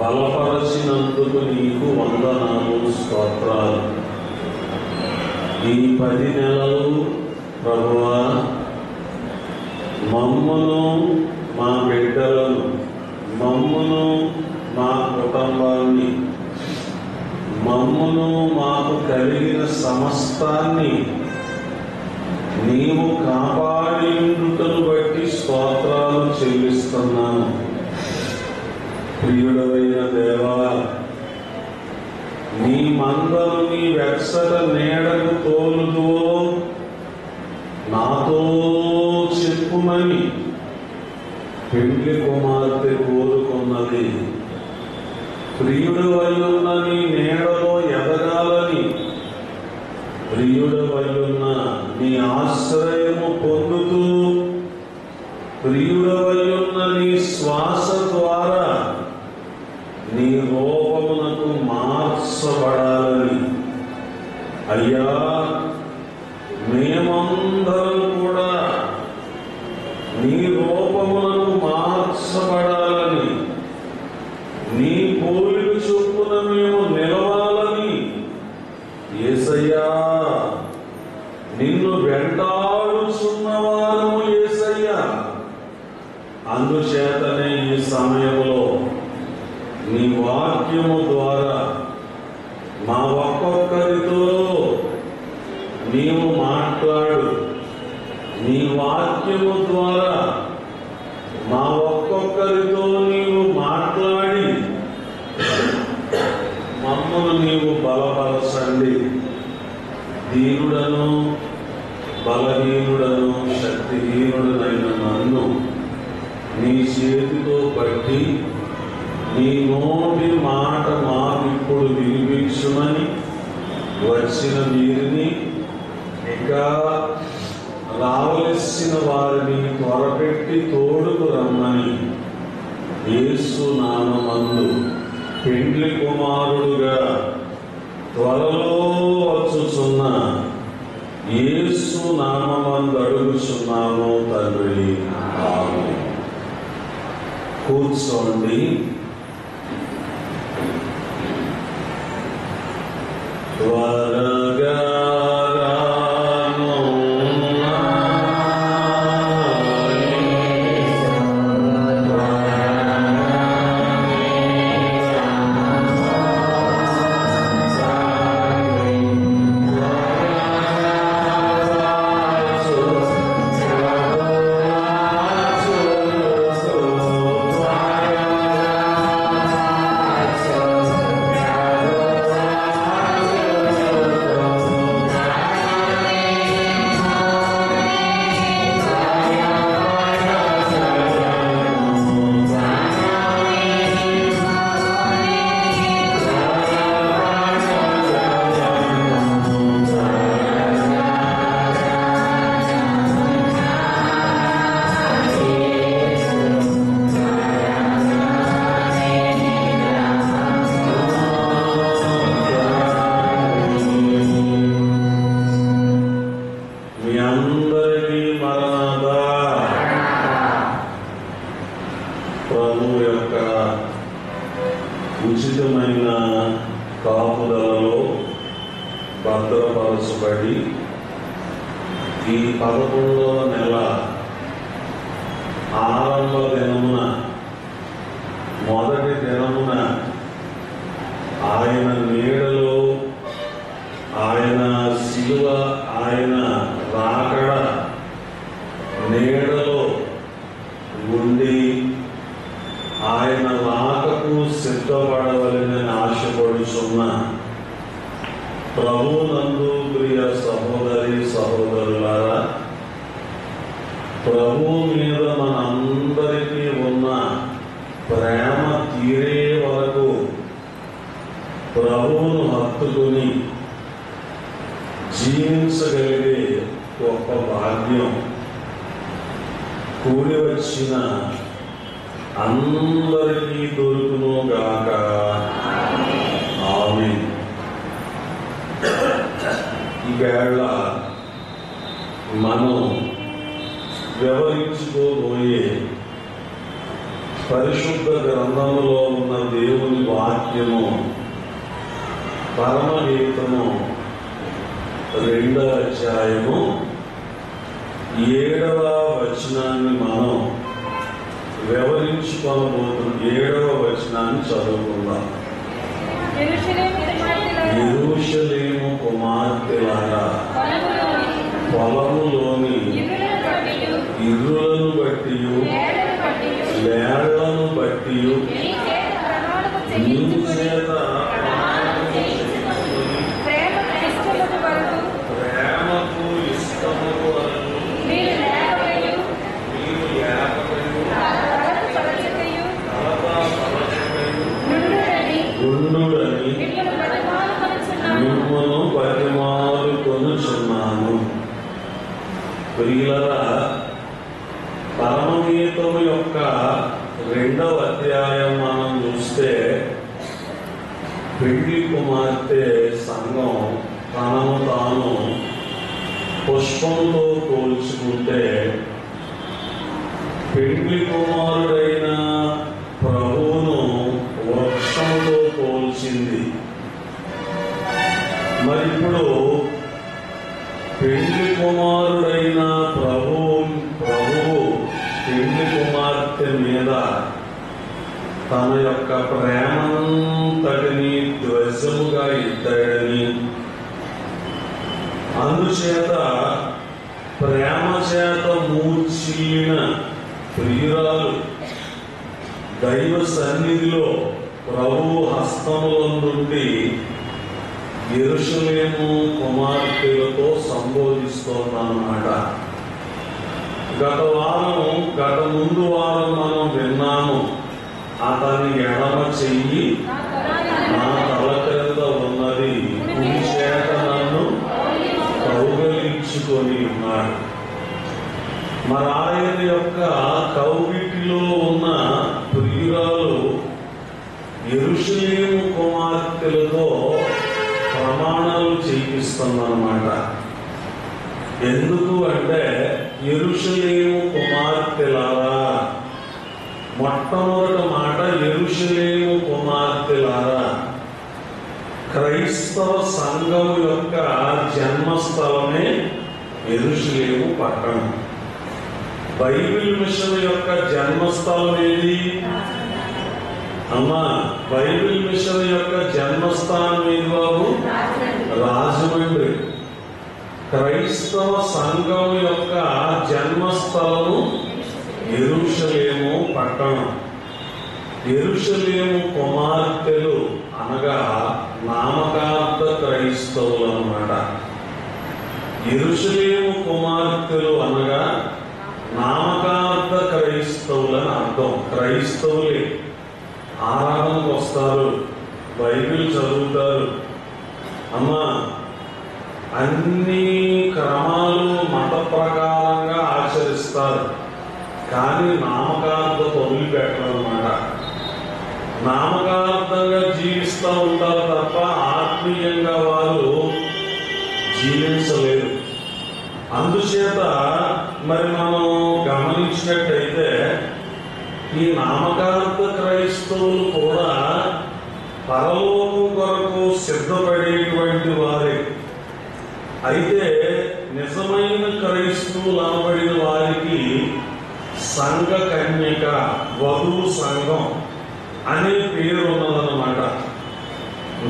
బలపరచినందుకు నీకు వందనాలు, స్తోత్రాలు. ఈ 10 నెలలు ప్రభువా మమ్మును, మా బిడ్డలను, మమ్మును, మా కుటుంబాన్ని, మమ్మును, మాకు కలిగిన సమస్తాన్ని నీవు కాపాడినట్టును బట్టి స్తోత్రాలు చెల్లిస్తున్నాను. ప్రియుడైన దేవా, నీ మందను నీ వెచ్చట నీడకు తోలుదువో నాతో చెప్పుమని పెండ్లి కుమార్తె కోరుకున్నది. ప్రియుడు వల్ల నీ నీడలో ఎదగాలని, ప్రియుడు వల్ల నీ ఆశ్రయము పొందుతూ, ప్రియుడు వల్ల నీ శ్వాస ద్వారా నీ రూపమునకు మార్చబడాలని అయ్యా, మేమందరం కూడా నీ రూపమునకు మార్చబడాలని, నీ పోలిక చొప్పున మేము నిలవాలని యేసయ్యా నిన్ను వెంటాడుచున్నవారము యేసయ్యా. అందుచేతనే ఈ సమయంలో నీ వాక్యము ద్వారా మా ఒక్కొక్కరితో నీవు మాట్లాడు. నీ వాక్యము ద్వారా మా ఒక్కొక్కరితో నీవు మాట్లాడి మమ్మల్ని నీవు బలపరచండి. దీనుడను, బలహీనుడను, శక్తిహీనుడనైన నన్ను నీ చేతితో పట్టి నీ నోటి మాట మాకిప్పుడు వినిపించుమని వచ్చిన వీరిని, ఇంకా రావలసిన వారిని త్వరపెట్టి తోడుకు రమ్మని యేసు నామమందు పెండ్లి కుమారుడుగా త్వరలో వచ్చుచున్న యేసు నామమందు అడుగుచున్నాము తండ్రి. ఆమేన్. కూర్చోండి. త్వరగా ఉచితమైన కాపుదలలో భద్రపరచబడి ఈ 11వ నెల ఆరంభ దినమున మొదటి దినమున ఆయన నీడలో, ఆయన శిలువ, ఆయన రాకడ నీడలో ఉండి ఆయన రాకకు సిద్ధపడవలని ఆశపడుచున్న ప్రభువునందు ప్రియ సహోదరి సహోదరులారా, ప్రభువు మీద మనందరికీ ఉన్న ప్రేమ తీరే వరకు ప్రభువును హత్తుకుని జీవించగలిగే గొప్ప భాగ్యం కూడి వచ్చిన అందరికీ దొరుకును గాక. ఆమేన్. ఈవేళ మనం వ్యవహరించుకోబోయే పరిశుద్ధ గ్రంథములో ఉన్న దేవుని వాక్యము పరమగీతము 2వ అధ్యాయము 7వ వచనాన్ని మనం వివరించుకోబోతున్న 7వ వచనాన్ని చదువుకుందాం. యెరూషలేము కుమార్తెలారా పొలములోని ఇర్రులను బట్టి లేళ్లను బట్టి నీ చేత ప్రేమకు ఇష్టముకు వరకు మీరు గుండుడని మిమ్మను బతిమాలుకొనుచున్నాను. ప్రియులరా, పరమగీతము యొక్క 2వ అధ్యాయం మనం చూస్తే పెళ్లి కుమార్తె సంఘం తనను తాను పుష్పంతో పోల్చుకుంటే పెళ్లి కుమారుడైన ప్రభువును వృక్షంతో పోల్చింది. మరి ఇప్పుడు పెళ్లి కుమారుడైన ప్రభువు పెళ్లి కుమార్తె మీద తన యొక్క ప్రేమంతటిని ధ్వజముగా ఇద్దాడని, అందుచేత ప్రేమ చేత మూర్చిన ప్రియురాలు దైవ సన్నిధిలో ప్రభువు హస్తముల నుండి యెరూషలేము కుమార్తెలతో సంబోధిస్తోందన్నమాట. గత ముందు వారం మనం విన్నాము, అతని ఎడమ చెయ్యి నా తల క్రింద ఉన్నది, కుడి చేత నన్ను కౌగిలించుకొని ఉన్నాడు. మరి ఆయన యొక్క కౌగిటిలో ఉన్న ప్రియురాలు యెరూషలేము కుమార్తెలతో ప్రమాణాలు చేయిస్తుందన్నమాట. ఎందుకు అంటే, యెరూషలేము కుమార్తెలారా, మొట్టమొదటి మాట యెరూషలేము కుమార్తెలారా. క్రైస్తవ సంఘం యొక్క జన్మస్థలమే యెరూషలేము పట్టణం. బైబిల్ మిషన్ యొక్క జన్మస్థలం ఏది అమ్మా? బైబిల్ మిషన్ యొక్క జన్మస్థానం ఏది బాబు? రాజమండ్రి. క్రైస్తవ సంఘం యొక్క జన్మస్థలము యెరూషలేము పట్టణం. యెరూషలేము కుమార్తెలు అనగా నామకార్థ క్రైస్తవులు అన్నమాట. యెరూషలేము కుమార్తెలు అనగా నామకార్థ క్రైస్తవులని అర్థం. క్రైస్తవులే, ఆరాధనకు వస్తారు, బైబిల్ చదువుతారు, అమ్మా అన్ని క్రమాలు మత ప్రకారంగా ఆచరిస్తారు, కానీ నామకార్థత వదిలిపెట్టరన్నమాట. నామకార్థంగా జీవిస్తూ ఉంటారు తప్ప ఆత్మీయంగా వారు జీవించలేరు. అందుచేత మరి మనం గమనించినట్టయితే ఈ నామకార్థ క్రైస్తవులు కూడా పరలోకం కొరకు సిద్ధపడేటువంటి వారే. అయితే నిజమైన క్రైస్తవులు అనబడిన వారికి సంఘ కన్యక, వధువు సంఘం అనే పేరు ఉన్నదన్నమాట.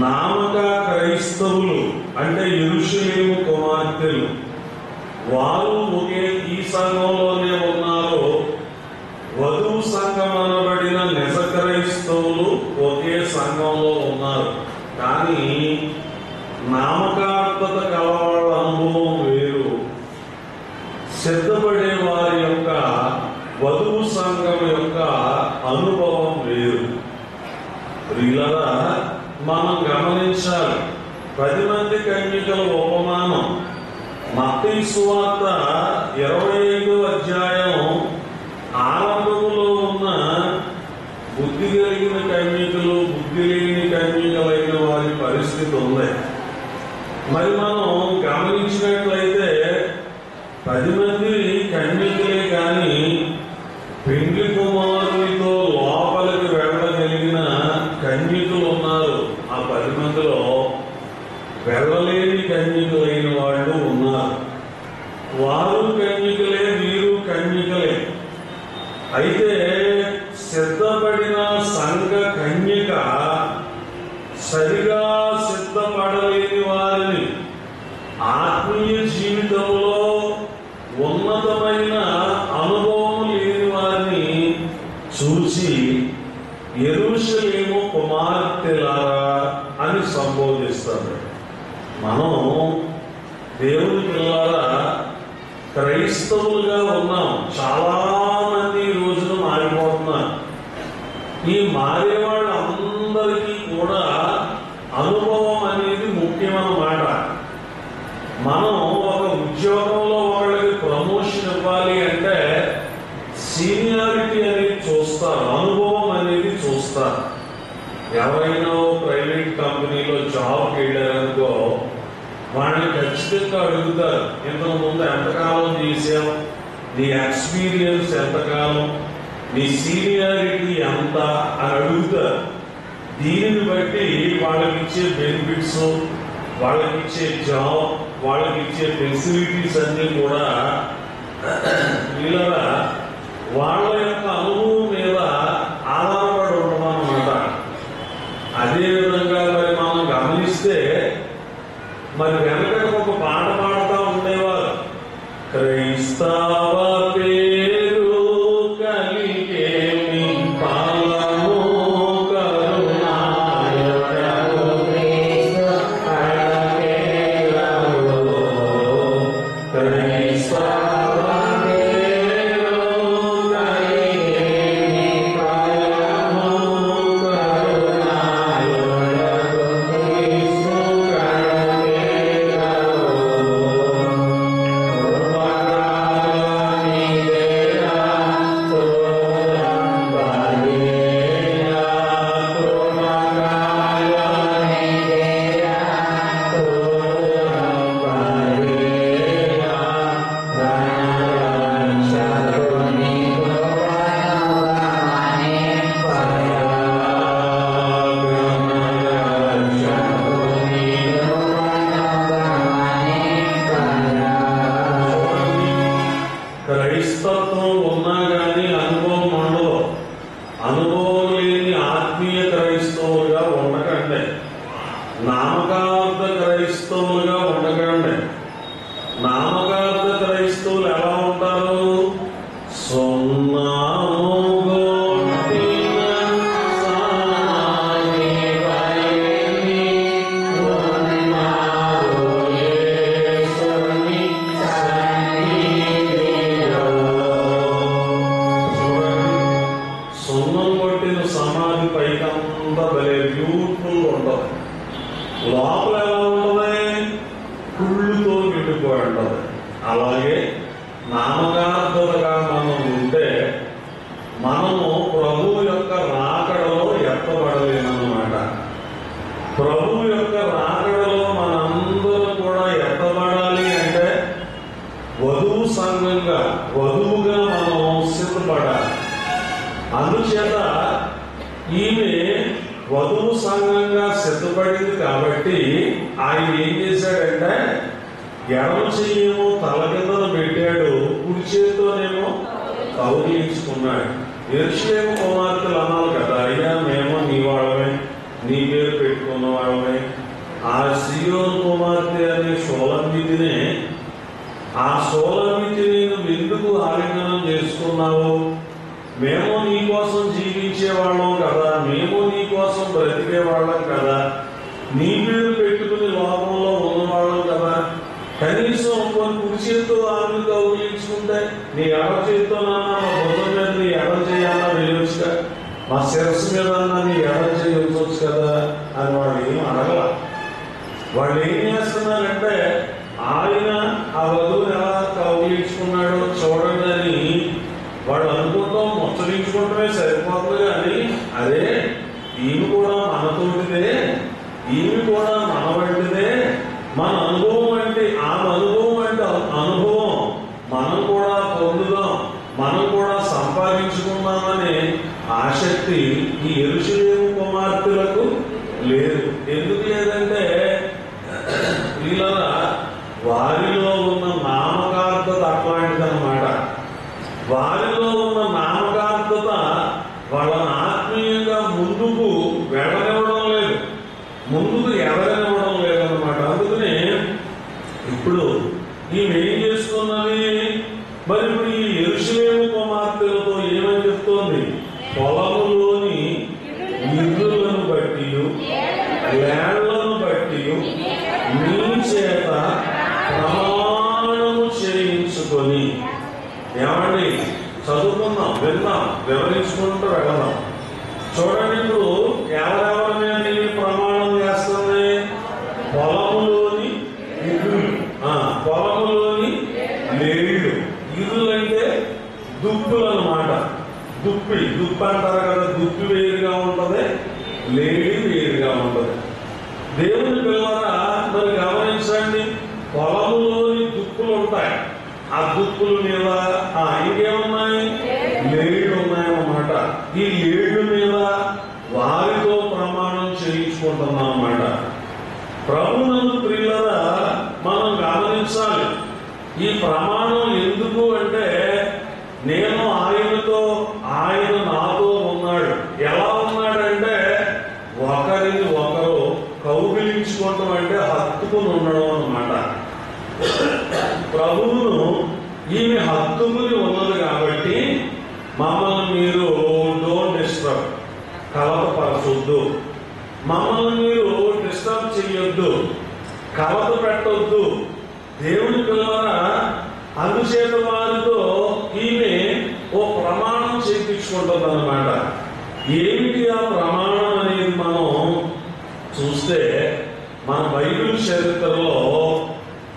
నామక క్రైస్తవులు అంటే యెరూషలేము కుమార్తెలు, వారు ఒకే ఈ సంఘంలోనే ఉన్నారు. వధువు సంఘం అనబడిన నిజ క్రైస్తవులు ఒకే సంఘంలో ఉన్నారు. కానీ నామకార్థత కలవాళ్ళ అనుభవం వేరు, సిద్ధపడే వారి యొక్క వధువు సంఘం యొక్క అనుభవం వేరు. ప్రియులరా, మనం గమనించాలి. 10 మంది కన్యకల ఉపమానం మత్తయి సువార్త 25వ అధ్యాయం ఆరంభంలో ఉన్న బుద్ధి కలిగిన కన్యకలు, బుద్ధి లేని కన్యకలైన వారి పరిస్థితి ఉంది. మరి మనం గమనించినట్లయితే 10 మంది కన్యకలే కానీ పెండ్లి కుమారునితో సరిగా సిద్ధపడలేని వారిని, ఆత్మీయ జీవితంలో ఉన్నతమైన అనుభవం లేని వారిని చూసి యెరూషలేము కుమార్తెలారా అని సంబోధిస్తాడు. మనం దేవుని పిల్లలారా క్రైస్తవులుగా ఉన్నాం. చాలా మంది ఈ రోజున మారిపోతున్నారు. ఈ మారే వాళ్ళందరికీ కూడా అనుభవం అనేది ముఖ్యమన్నమాట. మనం ఒక ఉద్యోగంలో వాళ్ళకి ప్రమోషన్ ఇవ్వాలి అంటే సీనియారిటీ అనేది చూస్తారు, అనుభవం అనేది చూస్తారు. ఎవరైనా ప్రైవేట్ కంపెనీలో జాబ్కి వెళ్ళారనుకో, వాళ్ళని ఖచ్చితంగా అడుగుతారు, ఇంతకు ముందు ఎంతకాలం చేసాం, నీ ఎక్స్పీరియన్స్ ఎంతకాలం, నీ సీనియారిటీ ఎంత అని అడుగుతారు. దీనిని బట్టి వాళ్ళకి ఇచ్చే బెనిఫిట్స్, వాళ్ళకి ఇచ్చే జాబ్, వాళ్ళకి ఇచ్చే ఫెసిలిటీస్ అన్నీ కూడా ఇలా వాళ్ళ యొక్క అనుభవం మీద ఆధారపడి ఉండడం అన్నమాట. అదేవిధంగా మరి మనం గమనిస్తే మరి వెనక ఒక పాట పాడుతూ ఉండేవారు, క్రైస్తవ పేరు కలిగేమి పాలము క్రైస్తత్వం ఉన్నా కానీ అనుభవం ఉండదు. అనుభవం లేని ఆత్మీయ క్రైస్తవులుగా ఉండకండి, నామకార్థ క్రైస్తవులుగా ఉండకండి. నామకార్థ క్రైస్తవులు ఎలా ఉంటారు? సమాధి పైకంతా భలే బ్యూటిఫుల్ ఉంటుంది, లోపల ఎలా ఉంటుంది? కుళ్ళుతో నిండిపోయి ఉంటుంది. అలాగే నామకార్థతగా మనం ఉంటే మనము ప్రభు యొక్క రాకడలో ఎత్తబడలేమన్నమాట. ప్రభు యొక్క రాకడలో మనందరం కూడా ఎత్తబడాలి అంటే వధువు సంఘంగా, వధువుగా మనం సిద్ధపడాలి. అందుచేత ఈమె వధువు సంఘంగా సిద్ధపడింది కాబట్టి ఆయన ఏం చేశాడంటే ఎడమ చెయ్యేమో తల కిందను పెట్టాడు, కుడి చేతితోనేమో కౌగిలించుకున్నాడు. యెరూషలేము కుమార్తెలు అన్నారు కదా, అయ్యా మేము నీ వాళ్ళమే, నీ పేరు పెట్టుకున్న వాళ్ళమే. ఆ సీయోను కుమార్తె అనే షోలమితినే, ఆ షోలమితిని నువ్వు ఎందుకు ఆలింగనం చేసుకున్నావు? మేము నీ కోసం జీవించే వాళ్ళం కదా, మేము నీ కోసం బ్రతికే వాళ్ళం కదా, నీ పేరు పెట్టుకుని లోకంలో ఉన్నవాళ్ళం కదా, కనీసం కొన్ని కుడి చేతితో ఆమె కౌగిలించుకుంటే నీ ఎడమ చేతితో నాన్న మా భుజం మీద నీ ఎడమ చేయాలన్నా వేయొచ్చుగా, మా శిరస్సు మీద అన్నా నీ ఎడమ చేయవచ్చు కదా అని వాళ్ళు ఏం అడగల. వాళ్ళు ఏం చేస్తున్నారంటే ఆయన ఆ వధువుని ఎలా కౌగిలించుకున్నాడో చూడండి అని వాళ్ళు అనుకుంటాం, ముచ్చరించుకుంటమే సరిపోతుంది. కానీ అదే ఈమె కూడా మనతోటిదే, ఈమె కూడా మన వంటిదే, మన అనుభవం అంటే ఆమె అనుభవం అంటే అనుభవం మనం కూడా పొందుదాం, మనం కూడా సంపాదించుకుందామనే ఆసక్తి ఈ యెరూషలేము కుమార్తెలకు లేదు. ఎందుకు లేదంటే వీళ్ళ వారిలో ఉన్న నామకార్థత అట్లాంటిదన్నమాట. వారిలో ఉన్న నామకార్థత వాళ్ళని ఆత్మీయంగా ముందుకు వెళ్ళనివ్వడం లేదు. పొలములోని ఇరులను బట్టి లేళ్లను బట్టి నీ చేత ప్రమాణము చేయించుకొని. ఏమండి, చదువుకుందాం, విందాం, వివరించుకుంటూ వెళదాం. చూడండి, ఇప్పుడు ఎవరెవరి మీద నేను ప్రమాణం చేస్తుంది? పొలములోని ఇరులు, పొలములోని లేళ్ళు. ఇరులు అంటే దుప్పులు అన్నమాట. దుప్పి అంటారు కదా, దుప్పి వేరుగా ఉంటది, లేడి వేరుగా ఉంటది. దేవుని పిల్లరా, మరి గమనించండి, పొలములోని దుప్పులు ఉంటాయి. ఆ దుప్పుల మీద ఇంకేమున్నాయి? లేళ్ళు ఉన్నాయన్నమాట. ఈ లేళ్ళు మీద వారితో ప్రమాణం చేయించుకుంటున్నాం అన్నమాట. ప్రభునందు ప్రియులరా, మనం గమనించాలి, ఈ ప్రమాణం ఎందుకు అంటే, నేను ఆయనతో, ఆయన నాతో ఉన్నాడు. ఎలా ఉన్నాడంటే, ఒకరిని ఒకరు కౌగిలించుకోవటం అంటే హత్తుకుని ఉండడం అన్నమాట. ప్రభువును ఈమె హత్తుకుని ఉన్నది కాబట్టి మమ్మల్ని మీరు డోంట్ డిస్టర్బ్, కలతపరచొద్దు, మమ్మల్ని మీరు డిస్టర్బ్ చేయొద్దు, కలత పెట్టొద్దు. దేవుని పిల్లరా, అందుచేత వారితో ఈమె ఓ ప్రమాణం చేయించుకుంటుంది అన్నమాట. ఏమిటి ఆ ప్రమాణం అనేది మనం చూస్తే, మన బైబిల్ చరిత్రలో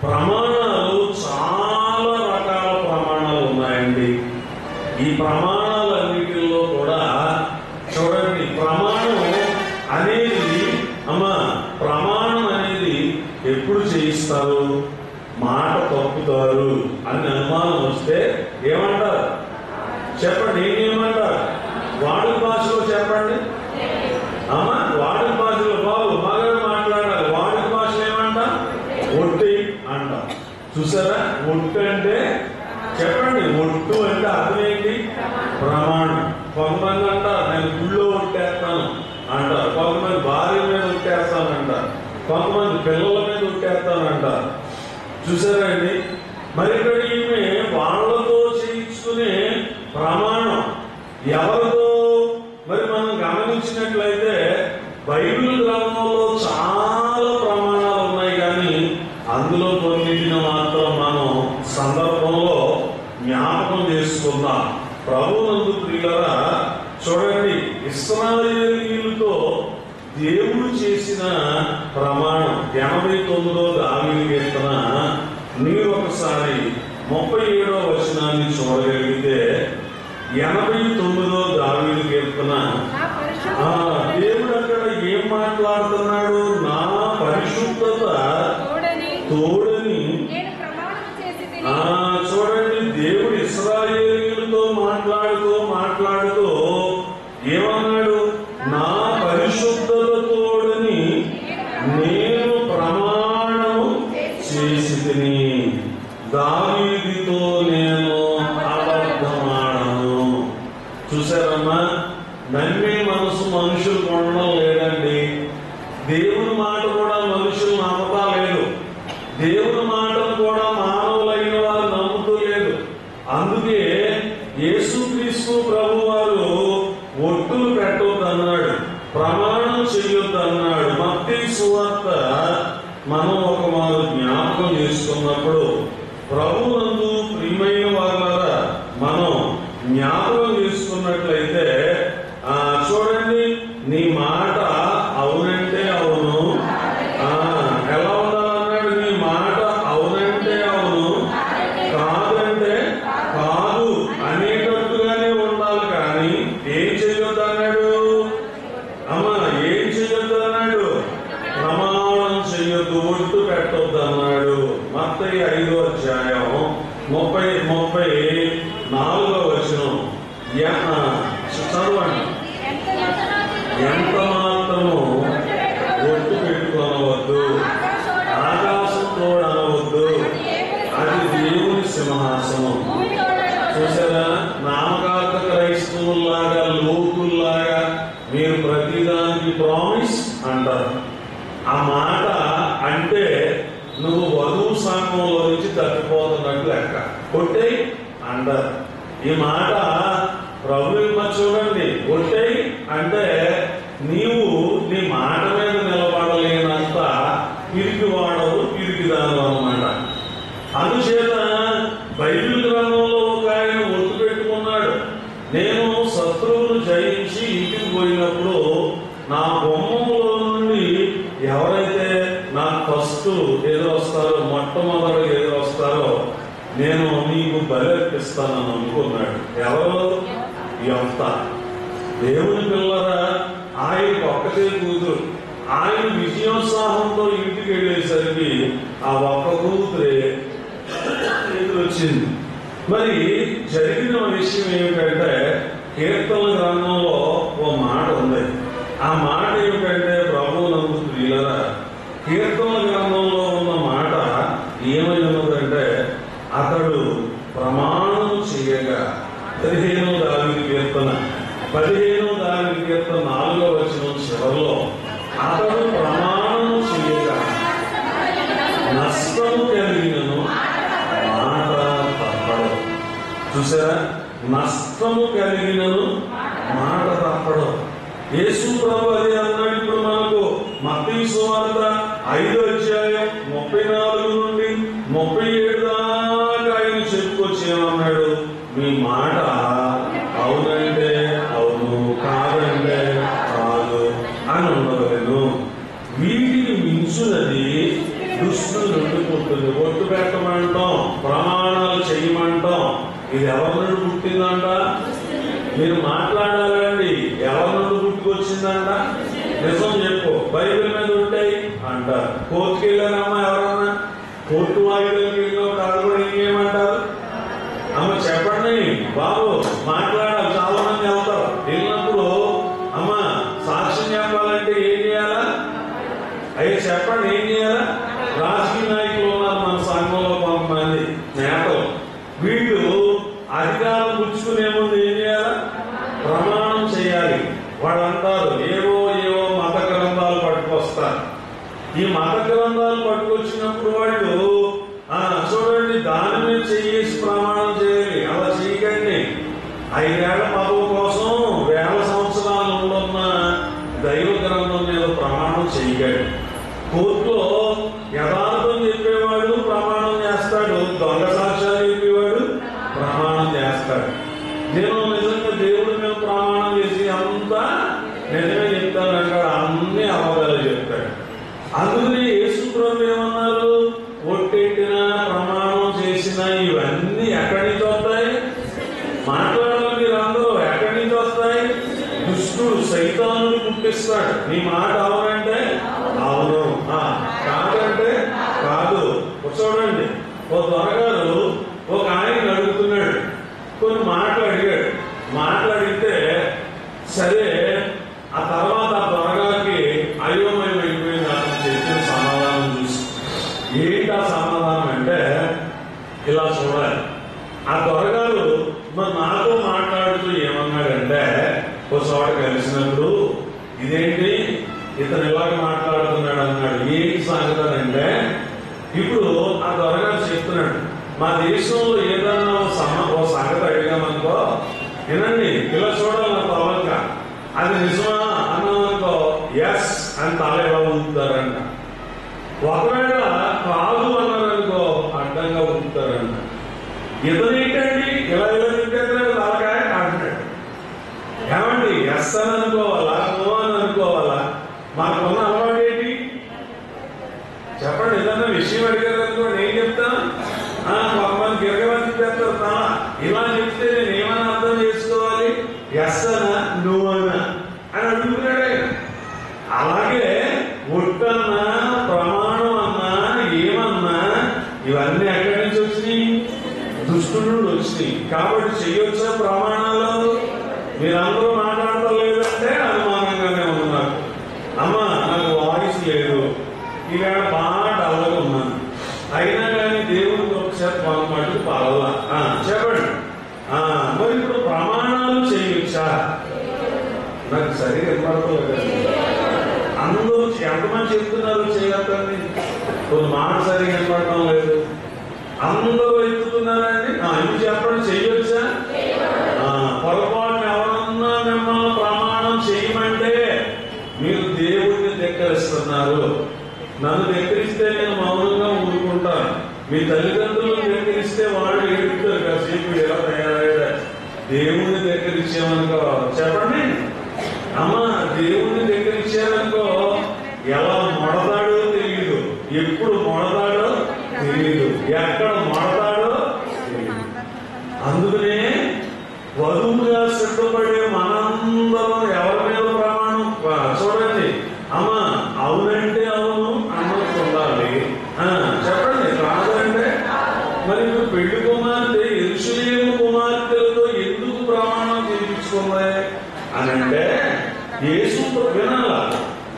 ప్రమాణాలు చాలా రకాల ప్రమాణాలు ఉన్నాయండి. ఈ ప్రమాణాలన్నిటిలో కూడా చూడండి, ప్రమాణం అనేది ప్రమాణం అనేది ఎప్పుడు చేయిస్తారు? మాట తప్పుతారు అని అనుమానం వస్తే ఏమంటారు? చెప్పండి, ఏమంటారు? వాడుక భాషలో చెప్పండి. వాడుక భాషలో బాబు బాగా మాట్లాడాలి. వాడుక భాషలో ఏమంట? ఒట్టి అంట. చూసారా? ఒట్టు అంటే చెప్పండి, ఒట్టు అంటే అర్థం ఏంటి? ప్రమాణం. కొంతమంది అంటారు, నేను గుళ్ళో ఒట్టేస్తాను అంటారు. కొంతమంది భార్య మీద ఒట్టేస్తాను అంటారు. కొంతమంది పిల్లల మీద ఒట్టేస్తాను అంటారు. చూసారా అండి? మరి ఇక్కడ ఈమె వాళ్ళతో చేయించుకునే ప్రమాణం ఎవరితో? మరి మనం గమనించినట్లయితే బైబిల్ గ్రంథంలో చాలా ప్రమాణాలు ఉన్నాయి, కానీ అందులో కొన్నిటిని మాత్రం మనం సందర్భంలో జ్ఞాపకం చేసుకుందాం. ప్రభువునందు ప్రియులారా, చూడండి, ఇశ్రాయేలీయులతో దేవుడు చేసిన ప్రమాణం 89వ దావీదు కీర్తన మీరు ఒకసారి 37వ వచనాన్ని చూడగలిగితే, 89వ దావీదు కీర్తన దేవుడు అక్కడ ఏం మాట్లాడుతున్నాడు? నా పరిశుద్ధత తోడని. చూడండి, దేవుడు ఇశ్రాయేలీయులతో మాట్లాడుతూ ఏమన్నాడు? నా పరిశుద్ధత తోడని నేను ప్రమాణం చేసి తిని, దావీదుతో నేను అబద్ధమాడను. చూసారమ్మా, నమ్మే మనసు మనుషులు కొనడం లేదండి. దేవుని మాట కూడా మనుషులు నమ్మతా లేదు. దేవుని మాటను కూడా మానవులైన వారు నమ్ముతూ లేదు. అందుకే యేసుక్రీస్తు ప్రభు వారు ఒట్టులు పెట్టొద్దన్నాడు, ప్రమాణం చెయ్యొద్దన్నాడు. మత్తయి సువార్త మనం ఒక మారు జ్ఞాపకం చేసుకున్నప్పుడు, ప్రభువునందు ప్రియమైన వారులారా, మనం జ్ఞాపకం చేసుకున్నట్లయితే చూడండి, నీ మాట అవునంటే అవును, ఎలా ఉండాలన్నాడు? నీ మాట అవునంటే అవును, కాదంటే కాదు అనేటట్టుగానే ఉండాలి. కానీ ఏం చేయొద్దు అన్నాడు? ఏం చేయొద్దు అన్నాడు? ప్రమాణం చెయ్యొద్దు, ఒట్టు పెట్టొద్దు అన్నాడు. మత్తయి 5వ అధ్యాయం 34వ వచనం చదవండి. ఎంత మాత్రము ఒట్టు పెట్టుకోనవద్దు, ఆకాశంతో అనవద్దు, అది దేవుని సింహాసనం. చూసారా? నామకార్థ క్రైస్తవుల్లాగా, లోకుల్లాగా మీరు ప్రతిదానికి ప్రామిస్ అంటారు. ఆ మాట అంటే నువ్వు వధువు సంఘంలో నుంచి తప్పిపోతున్నట్టు లెక్క. కొట్టే అంటారు. ఈ మాట ప్రభు చూడండి, కొట్టే చేస్తానని అనుకున్నాడు. ఎవరు? యెఫ్తా. దేవుని పిల్లరా, ఆయనకు ఒక్కతే కూతురు. ఆయన విజయోత్సాహంతో ఇంటికి వెళ్ళేసరికి ఆ ఒక్క కూతురే ఎదురొచ్చింది. మరి జరిగిన విషయం ఏమిటంటే, కీర్తన గ్రంథంలో ఓ మాట ఉంది. ఆ మాట ఏమిటంటే, ప్రభువునందు ప్రియులరా, కీర్తన గ్రంథంలో ఉన్న మాట ఏమై ఉన్నదంటే, అతడు ప్రమాణం చేయగా 15వ దావీదు కీర్తన 4వ వచనం చివరిలో, అతడు ప్రమాణం చేయగా నష్టము కలిగినను మాట తప్పడు. చూసారా? నష్టము కలిగినను మాట తప్పడు. యేసు ప్రభు అదే అన్నాడు. ఇప్పుడు మనకు మత్తయి సువార్త 5వ అధ్యాయం 34 నుండి 37 దాకా ఆయన చెప్పుకొచ్చి ఏమన్నాడు? మీ మాట అవునంటే అవును, కాదంటే కాదు అని ఉండవలను. వీటిని మించున్నది దుష్టుల నుండి పుట్టింది. ఒట్టు పెట్టమంటాం, ప్రమాణాలు చేయమంటాం. ఇది ఎవరి నుండి పుట్టిందంట? మీరు మాట్లాడాలండి. ఎవరి నుండి పుట్టుకొచ్చిందంట? నిజం చెప్పు, బైబిల్ మీద ఉంటాయి అంటారు. కోర్టుకి వెళ్ళారమ్మా ఎవరన్నా? కోర్టు వాయిదాలకు వెళ్ళినప్పుడు అది కూడా ఇంకేమంటారు? అమ్మ చెప్పండి బాబు, మాట్లాడాలి. చాలా మంది వెళ్తారు. వెళ్ళినప్పుడు అమ్మ సాక్ష్యం చెప్పాలంటే ఏం చేయాలా? అయ్యి చెప్పండి, ఏం చేయాలా? రాజకీయ నాయకులు ఉన్నారు మన సంఘంలో, కొంతమంది నేతలు. వీళ్ళు అధికారం పుచ్చుకునే ముందు ఏం చేయాలా? ప్రమాణం చేయాలి. వాళ్ళు అంటారు ఏవో మత గ్రంథాలు పట్టుకొస్తారు. ఈ మత గ్రంథాలు పట్టుకొచ్చినప్పుడు వాళ్ళు చూడండి, దాని మీద చేసి ప్రమాణం చేయాలి. అలా చేయకండి. 5 ఏళ్ల పదవి కోసం 1000 సంవత్సరాలు ఉన్న దైవ గ్రంథం మీద ప్రమాణం చేయకండి. కోర్టులో యథార్థం చెప్పేవాడు ప్రమాణం చేస్తాడు, దొంగ సాక్ష్యాలు చెప్పేవాడు ప్రమాణం చేస్తాడు. నేను నిజంగా దేవుడి మీద ప్రమాణం చేసి అంతా నిజమే చెప్తానంటాడు, అన్ని అబద్ధాలు చెప్తాడు. అందుకని యేసు ప్రభు ఏమన్నారు? ఒట్టెట్టినా ప్రమాణం చేసిన ఇవన్నీ ఎక్కడి నుంచి వస్తాయి? మాట్లాడాలి మీరు అందరూ. ఎక్కడి నుంచి వస్తాయి? దుష్టుడు సైతానుని పుట్టిస్తాడు. నీ మాట అవునంటే అవును, కాదంటే కాదు. చూడండి, ఓ దొరగారు ఒక ఆయన అడుగుతున్నాడు, కొన్ని మాట్లాడాడు. మాట్లాడితే సరే, ఆ తర్వాత ఆ దొరగారికి అయోమయం అయిపోయింది. అతను చెప్పిన సమాధానం చూసి. ఏంటి ఆ సమాధానం అంటే, ఇలా చూడాలి. ఆ దొరగారు మరి నాతో మాట్లాడుతూ ఏమన్నాడంటే, ఒక చోట కలిసినప్పుడు ఇదేంటి ఇతను ఇలాగ మాట్లాడుతున్నాడు అన్నాడు. ఏంటి సంగతి అంటే, ఇప్పుడు ఆ దొరగారు చెప్తున్నాడు, మా దేశంలో ఏదన్నా ఓ సంగతి అడిగామనుకో, వినండి ఇలా చూడాలి నా తలక, అది నిజమా అన్నామనుకో ఎస్ అని తల ఎలా ఊపుతారంట. ఒకవేళ కాదు అన్నారనుకో అడ్డంగా ఊపుతారంట. ఇతనేంటండి ఇలా తింటాడు తలకాయ అంటున్నాడు. ఏమండి ఎస్ అని అనుకోవాలా, నో అని అనుకోవాలా? మాకున్న అలవాటు ఏంటి చెప్పండి? ఏదన్నా విషయం అడిగారు అనుకోండి, ఏం చెప్తాను? కొంతమంది గిరగమంది చెప్తారు. ఇలా చెప్తే నేను ఏమని అర్థం చేసుకోవాలి? ఎస్ అనా నో అనా అని అడుగుతున్నాడే. అలాగే ఒట్టన్నా ప్రమాణం అన్నా ఏమన్నా ఇవన్నీ ఎక్కడి నుంచి వచ్చినాయి? దుష్టుడు నుండి వచ్చినాయి. కాబట్టి చెయ్యొచ్చా ప్రమాణాలు? మీరందరూ మాట్లాడలేదంటే అనుమానంగానే ఉంది నాకు. అమ్మ నాకు వాయిస్ లేదు, ఈవేళ బాగా డల్గా ఉన్నాను, అయినా కానీ దేవుడికి ఒకసారి మటుకు పాలలా చెప్పండి. మరి ఇప్పుడు ప్రమాణాలు చేయొచ్చా? నాకు సరిగా వినపడలేదు. అందరూ ఎంతమంది చెప్తున్నారు చేయొద్దని? కొన్ని మాట సరిగా వినపడటం లేదు. అందరూ ఎత్తుతున్నారండి. ఇది చెప్పండి, చేయొచ్చా? పొరపాటున ఎవరన్నా మిమ్మల్ని ప్రమాణం చేయమంటే మీరు దేవుడిని ధిక్కరిస్తున్నారు. నన్ను ధిక్కరిస్తే నేను మౌనంగా ఊరుకుంటాను. మీ తల్లిదండ్రులను ధిక్కరిస్తే వాళ్ళు ఏడుతారు, కాసేపు ఎలా తయారయ్యారు. దేవుడిని ధిక్కరించామనుకో చెప్పండి అమ్మ, దేవుడిని ధిక్కరించారనుకో ఎలా మొడతాడో తెలియదు, ఎప్పుడు మొడతాడో తెలియదు, ఎక్కడ మొడతాడో తెలియదు. అందుకని యేసు వినాల.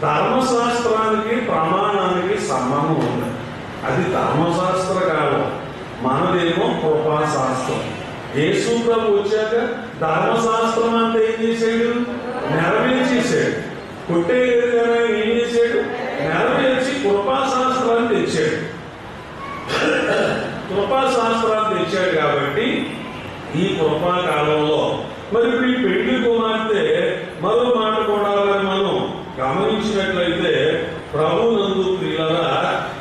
ధర్మశాస్త్రానికి ప్రమాణానికి సంబంధం ఉంది. అది ధర్మశాస్త్ర కాలం, మనదేమో కృపాశాస్త్రం. యేసు ప్రభు వచ్చాక ధర్మశాస్త్రం అంతా ఏం చేశాడు? నెరవేర్చేశాడు. కొట్టేయలేదు కదా, ఏం చేశాడు? నెరవేర్చి కృపాశాస్త్రాన్ని తెచ్చాడు. కృపాశాస్త్రాన్ని తెచ్చాడు కాబట్టి ఈ కృపాకాలంలో మరి ఇప్పుడు ఈ పెళ్లి కుమార్తె మరో మాట కూడా మనం గమనించినట్లయితే, ప్రభునందు ప్రియులారా,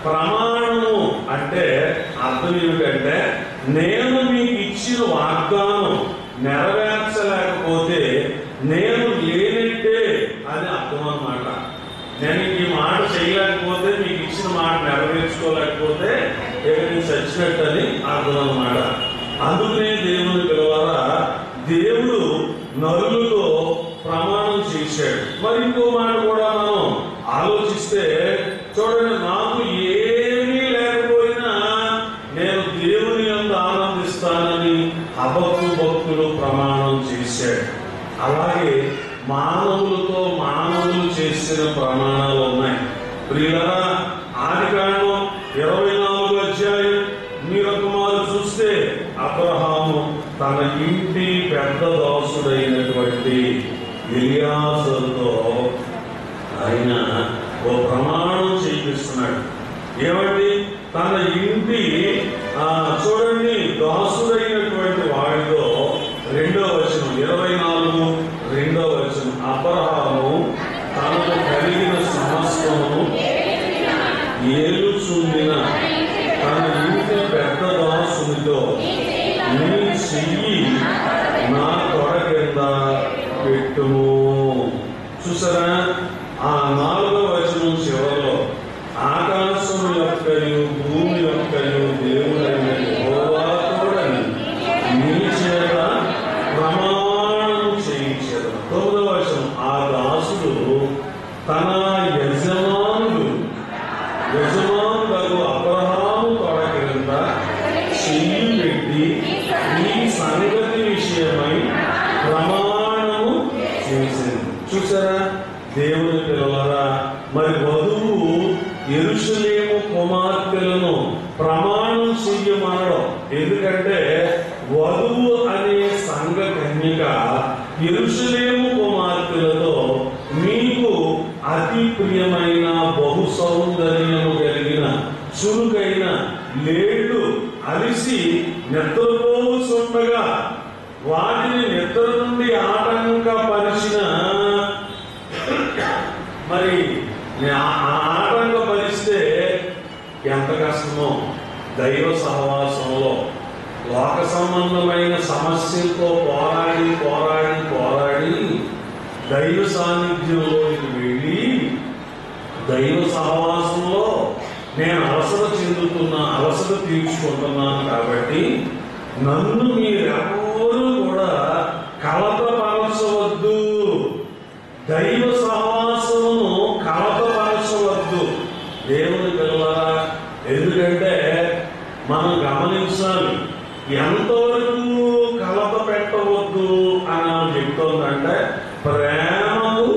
ప్రమాణము అంటే అర్థం ఏమిటంటే, నేను మీకు ఇచ్చిన వాగ్దానం నెరవేర్చలేకపోతే నేను లేనట్టే అని అర్థం అన్నమాట. నేను ఈ మాట చేయలేకపోతే, మీకు ఇచ్చిన మాట నెరవేర్చుకోలేకపోతే నేను చచ్చినట్టు అని అర్థం అన్నమాట. అందుకనే దేవుని పిలవారా, దేవుడు నరులతో ప్రమాణం చేశాడు. మరి ఇంకో మాట కూడా మనం ఆలోచిస్తే చూడండి, నాకు ఏమీ లేకపోయినా నేను దేవుని యందు ఆనందిస్తానని హబక్కు భక్తుడు ప్రమాణం చేశాడు. అలాగే మానవులతో మానవులు చేసిన ప్రమాణాలు ఉన్నాయి. ప్రియులారా, ఆదికాండం 24వ అధ్యాయం మీరు కుమారు చూస్తే, అబ్రహాము తన ఇంటి పెద్ద దాసుడైనటువంటి ఎలియాజరుతో ఆయన ఓ ప్రమాణం చేయిస్తున్నాడు. ఏమండి? తన ఇంటి చూడండి, దాసుడైనటువంటి వాడితో 2వ వచనం, 24 2వ వచనం, అబ్రహాము తనకు కలిగిన సమస్తము ఏలుచుండిన తన ఇంటి పెద్ద దాసునితో, నీ చెయ్యి నా తొడ కింద పెట్టుము. చూసారా? ఆ 4వ వచనం చివరిలో, ఆకాశం యొక్కయు భూమి యొక్కయు దేవుడైన యెహోవా తోడని నీ చేత ప్రమాణం చేయించదు. 9వ వచనం, ఆ దాసుడు తన యజమానుడు అబ్రహాము తొడ కింద చెయ్యి పెట్టి ఈ సంగతి విషయమై ప్రమాణము చేసింది. చూసారా? దేవుని పిల్లలారా, మరి వధువు యెరూషలేము కుమార్తెలను ప్రమాణం చెయ్యమనడం. ఎందుకంటే వధువు అనే సంఘ కన్యక యెరూషలేము కుమార్తెలతో, మీకు అతి ప్రియమైన బహు సౌందర్యము కలిగిన చురుకైన లేళ్లు అలిసి నిద్రపోతుండగా వాటిని నిద్ర నుండి ఆటంకపరిచిన, మరి ఆటంకపరిస్తే ఎంత కష్టమో. దైవ సహవాసంలో లోక సంబంధమైన సమస్యలతో పోరాడి పోరాడి పోరాడి దైవ సాన్నిధ్యంలోకి వెళ్ళి, దైవ సహవాసంలో నేను అలసట తీర్చుకుంటున్నాను కాబట్టి నన్ను మీరెవరూ కూడా కలతపరచవద్దు. దైవ సహవాసమును కలతపరచవద్దు. దేవుని పిల్లలారా, ఎందుకంటే మనం గమనించాలి, ఎంతవరకు కలత పెట్టవద్దు అని చెప్తోందంటే, ప్రేమకు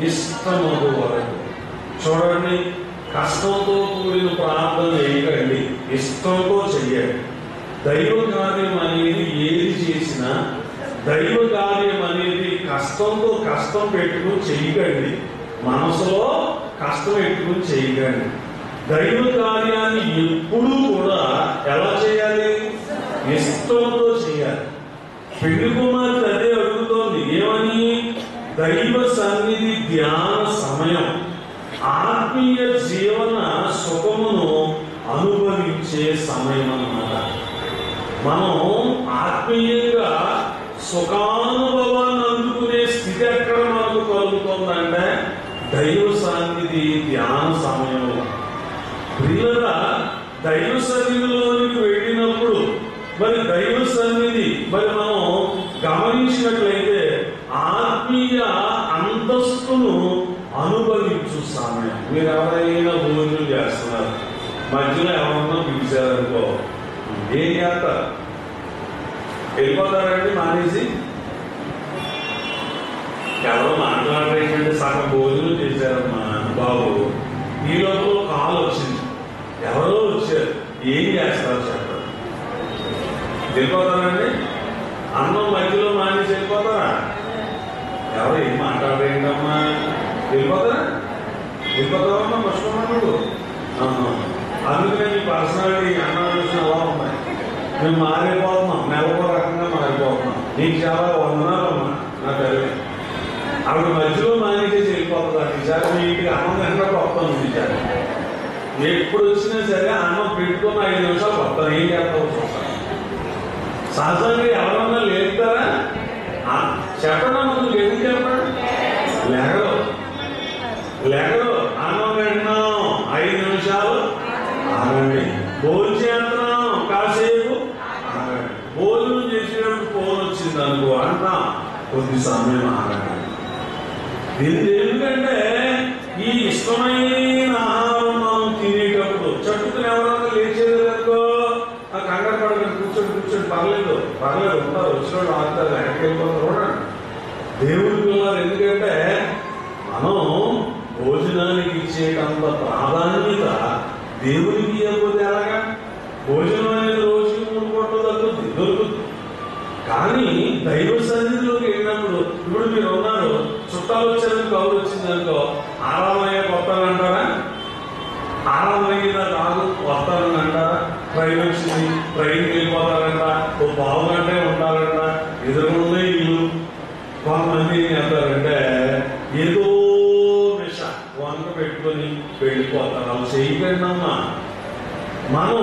ఇష్టమగు వరకు. చూడండి, కష్టంతో కూడిన ప్రార్థన చేయకండి, ఇష్టంతో చెయ్యండి. దైవ కార్యం అనేది ఏది చేసినా, దైవ కార్యం అనేది కష్టం పెట్టుకుని చేయకండి. మనసులో కష్టం పెట్టుకుని చేయకండి. దైవ కార్యాన్ని ఎప్పుడూ కూడా ఎలా చేయాలి? ఇష్టంతో చేయాలి. పెళ్లి కుమార్తె అదే అడుగుతోంది. ఏమని? దైవ సన్నిధి ధ్యాన సమయం, ఆత్మీయ జీవన సుఖమును అనుభవించే సమయం అన్నమాట. మనం ఆత్మీయంగా సుఖానుభవాన్ని అందుకునే స్థితి ఎక్కడ మనకు కలుగుతుందంటే దైవ సన్నిధి ధ్యాన సమయంలో. ప్రియులరా, దైవ సన్నిధిలోనికి వెళ్ళినప్పుడు మరి దైవ సన్నిధి మరి మనం గమనించినట్లయితే ఆత్మీయ అంతస్తును అనుభవించు సమయం. మీరు ఎవరైనా భోజనం చేస్తున్నారు, మధ్యలో ఎవరన్నా పిలిచారనుకో, ఏం చేస్తారు? వెళ్ళిపోతారండి మానేసి? ఎవరో మాట్లాడరేంటి ఏమైందంటే సగం భోజనం చేశారమ్మా బాబు. ఈ లోపల కాల్ వచ్చింది, ఎవరో వచ్చారు. ఏం చేస్తారు చెప్పండి? వెళ్ళిపోతారండి? అన్నం మధ్యలో మానేసి వెళ్ళిపోతారా? ఎవరు ఏం మాట్లాడేంటమ్మా? వెళ్ళిపోతారా? వెళ్ళిపోతావమ్మా పశుకున్నాడు. అందుకనే మీ పర్సనాలిటీ అన్నం చూసిన అలా ఉన్నాయి. మేము మారిపోతున్నాం, నెలకో రకంగా మారిపోతున్నాం. నీకు చాలా వందనాలమ్మా నా తల్లి. ఆవిడ మధ్యలో మానేసేసి వెళ్ళిపోతుంది. ఈసారి మీ ఇంటికి అన్నం తిన్నప్పుడు వస్తాను. ఈసారి ఎప్పుడు వచ్చినా సరే అన్నం పెట్టుకుని 5 నిమిషాలు వస్తాను. ఏం చేస్తావు చూస్తాను. సహజంగా ఎవరన్నా లేపుతారా? చెప్పడం ముందు ఎందుకు చెప్పండి? లేగరు లేగరు. అన్నం పెట్టినాం 5 నిమిషాలు ఆగండి. భోజనం చేస్తున్నాం కాసేపు ఆగండి. భోజనం చేసేటప్పుడు ఫోన్ వచ్చింది అనుకో అంటాం కొద్ది సమయం ఆగండి. ఎందుకంటే ఈ ఇష్టమైన ఆహారం మనం తినేటప్పుడు చట్టుకుని ఎవరన్నా లేచేది అనుకో ఆ కంగారు పడకండి. కూర్చొని పర్లేదు ఉంటారు. వచ్చినోళ్ళు ఆగుతారు, ఎక్కడికి వెళ్ళిపోతారు చూడండి. దేవుడి పిల్లలు. ఎందుకంటే మనం భోజనానికి ఇచ్చేటంత ప్రాధాన్యత దేవుడికి ఇవ్వకపోతే ఎలాగా? భోజనం అనేది రోజుకి 3 పూటలు దొరుకుతుంది. కానీ దైవ సన్నిధిలోకి వెళ్ళినప్పుడు ఇప్పుడు మీరు ఉన్నారు, చుట్టాలు వచ్చారని కౌరు వచ్చిందనుకో ఆరామయ్య వస్తానంటారా? ఆరామయ్య కాదు వస్తానని అంటారా? ట్రైన్ వచ్చింది, ట్రైన్కి వెళ్ళిపోతారంట, ఓ పావు గంటే ఉంటారంట, ఎదురుకుండే ఇల్లు. కొంతమంది ఏం చేస్తారంటే ఏదో వంక పెట్టుకొని వెళ్ళిపోతారు. అలా చేయకండి అమ్మా. మనం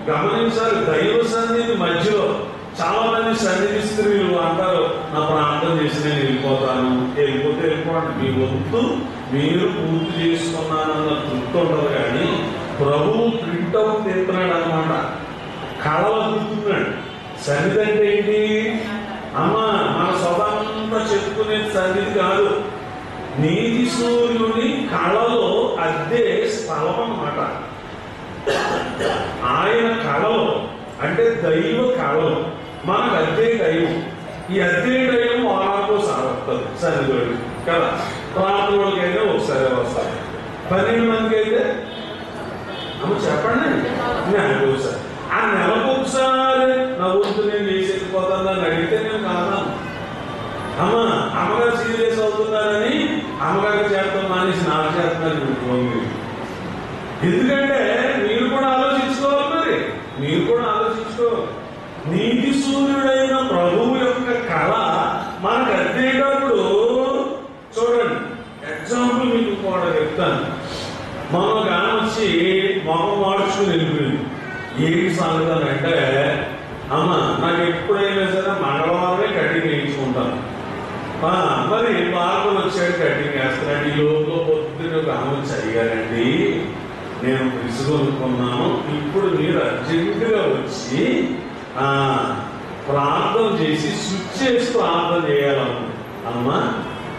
గమనించాలి. దైవ సన్నిధి మధ్యలో చాలా మంది సన్నిధి స్త్రీలు అంటారు, నా ప్రార్థన చేసి నేను వెళ్ళిపోతాను. వెళ్ళిపోండి. మీ వంతు మీరు పూర్తి చేసుకున్నానన్న తృప్తి ఉండదు. కానీ ప్రభువు ప్రింట్అవుట్ తెస్తున్నాడు అనమాట. కళలు అద్దుతున్నాడు. సన్నిధి అంటే ఏంటి అమ్మా? మన స్వతంత్రంగా చెప్పుకునే సన్నిధి కాదు. నీతి సూర్యుని కళలో అద్దే స్థలం అన్నమాట. ఆయన కళలో అంటే దైవ కళలో మనకు అద్దే దైవం. ఈ అద్దే దైవం వారానికి ఒకసారి వస్తుంది సన్నిధుడు కదా. ప్రార్థనలకైతే ఒకసారి వస్తారు. 12 మందికి అయితే అమ్మ చెప్పండి నెలకు ఒకసారి. ఆ నెలకు ఒకసారి నా వంతు నేను వేసేసిపోతాను అని అడిగితే నేను కాదా? అమ్మ అమ్మగారు సీరియస్ అవుతున్నారని అమ్మగారు చేస్తాం మానేసి నాకు చేస్తున్నారు. ఎందుకంటే మీరు కూడా ఆలోచించుకోవాలి. మరి మీరు కూడా ఆలోచించుకోవాలి. నీతి సూర్యుడైన ప్రభువు యొక్క కళ మనకు అద్దేటప్పుడు చూడండి. ఎగ్జాంపుల్ మీకు కూడా చెప్తాను. మనం కానొచ్చి మొహం మార్చుకుని వెళ్ళిపోయింది. ఏమి సంగతి అంటే అమ్మ నాకు ఎప్పుడైనా సరే మంగళవారమే కటింగ్ వేయించుకుంటాను. మరి మార్పులు వచ్చాడు కటింగ్ వేస్తున్నాడు. ఈ లోపల పొద్దున్న ఒక ఆమె అయ్యారండి, నేను విసుగొనుకున్నాను, ఇప్పుడు మీరు అర్జెంటుగా వచ్చి ప్రార్థన చేసి స్విచ్ చేసి ప్రార్థన చేయాలమ్మా. అమ్మా